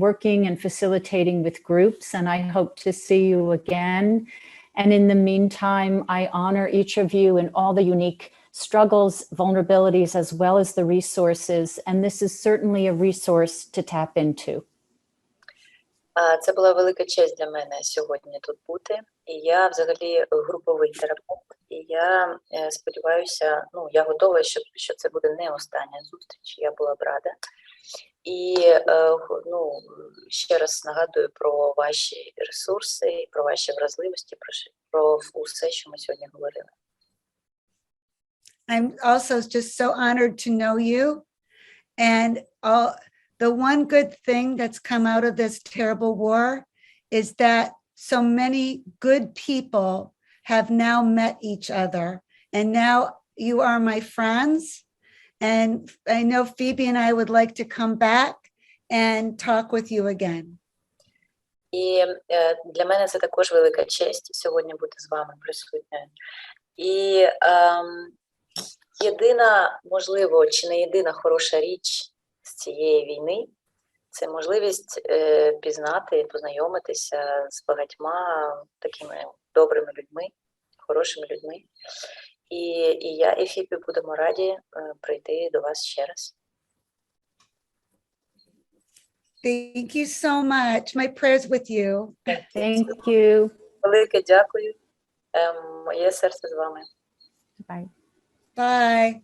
Speaker 3: working and facilitating with groups, and I hope to see you again. And in the meantime, I honor each of you and all the unique struggles, vulnerabilities, as well as the resources, and this is certainly a resource to tap into.
Speaker 2: Це була велика честь для мене сьогодні тут бути. І я взагалі груповий терапевт. І я сподіваюся, я готова, що це буде не остання зустріч. Я була б рада. І ще раз нагадую про ваші ресурси, про ваші вразливості, про усе, що ми сьогодні говорили.
Speaker 1: I'm also just so honored to know you. And the one good thing that's come out of this terrible war is that so many good people have now met each other. And now you are my friends. And I know Phoebe and I would like to come back and talk with you again.
Speaker 2: І для мене це також велика честь сьогодні бути з вами присутньою. І єдина, можливо, чи не єдина хороша річ з цієї війни – це можливість пізнати і познайомитися з багатьма такими добрими людьми, хорошими людьми. І я, і Фібі будемо раді прийти до вас ще раз.
Speaker 1: Thank you so much. My prayers with you.
Speaker 3: Thank you.
Speaker 2: Велике дякую. Моє серце з вами.
Speaker 3: Bye.
Speaker 1: Bye.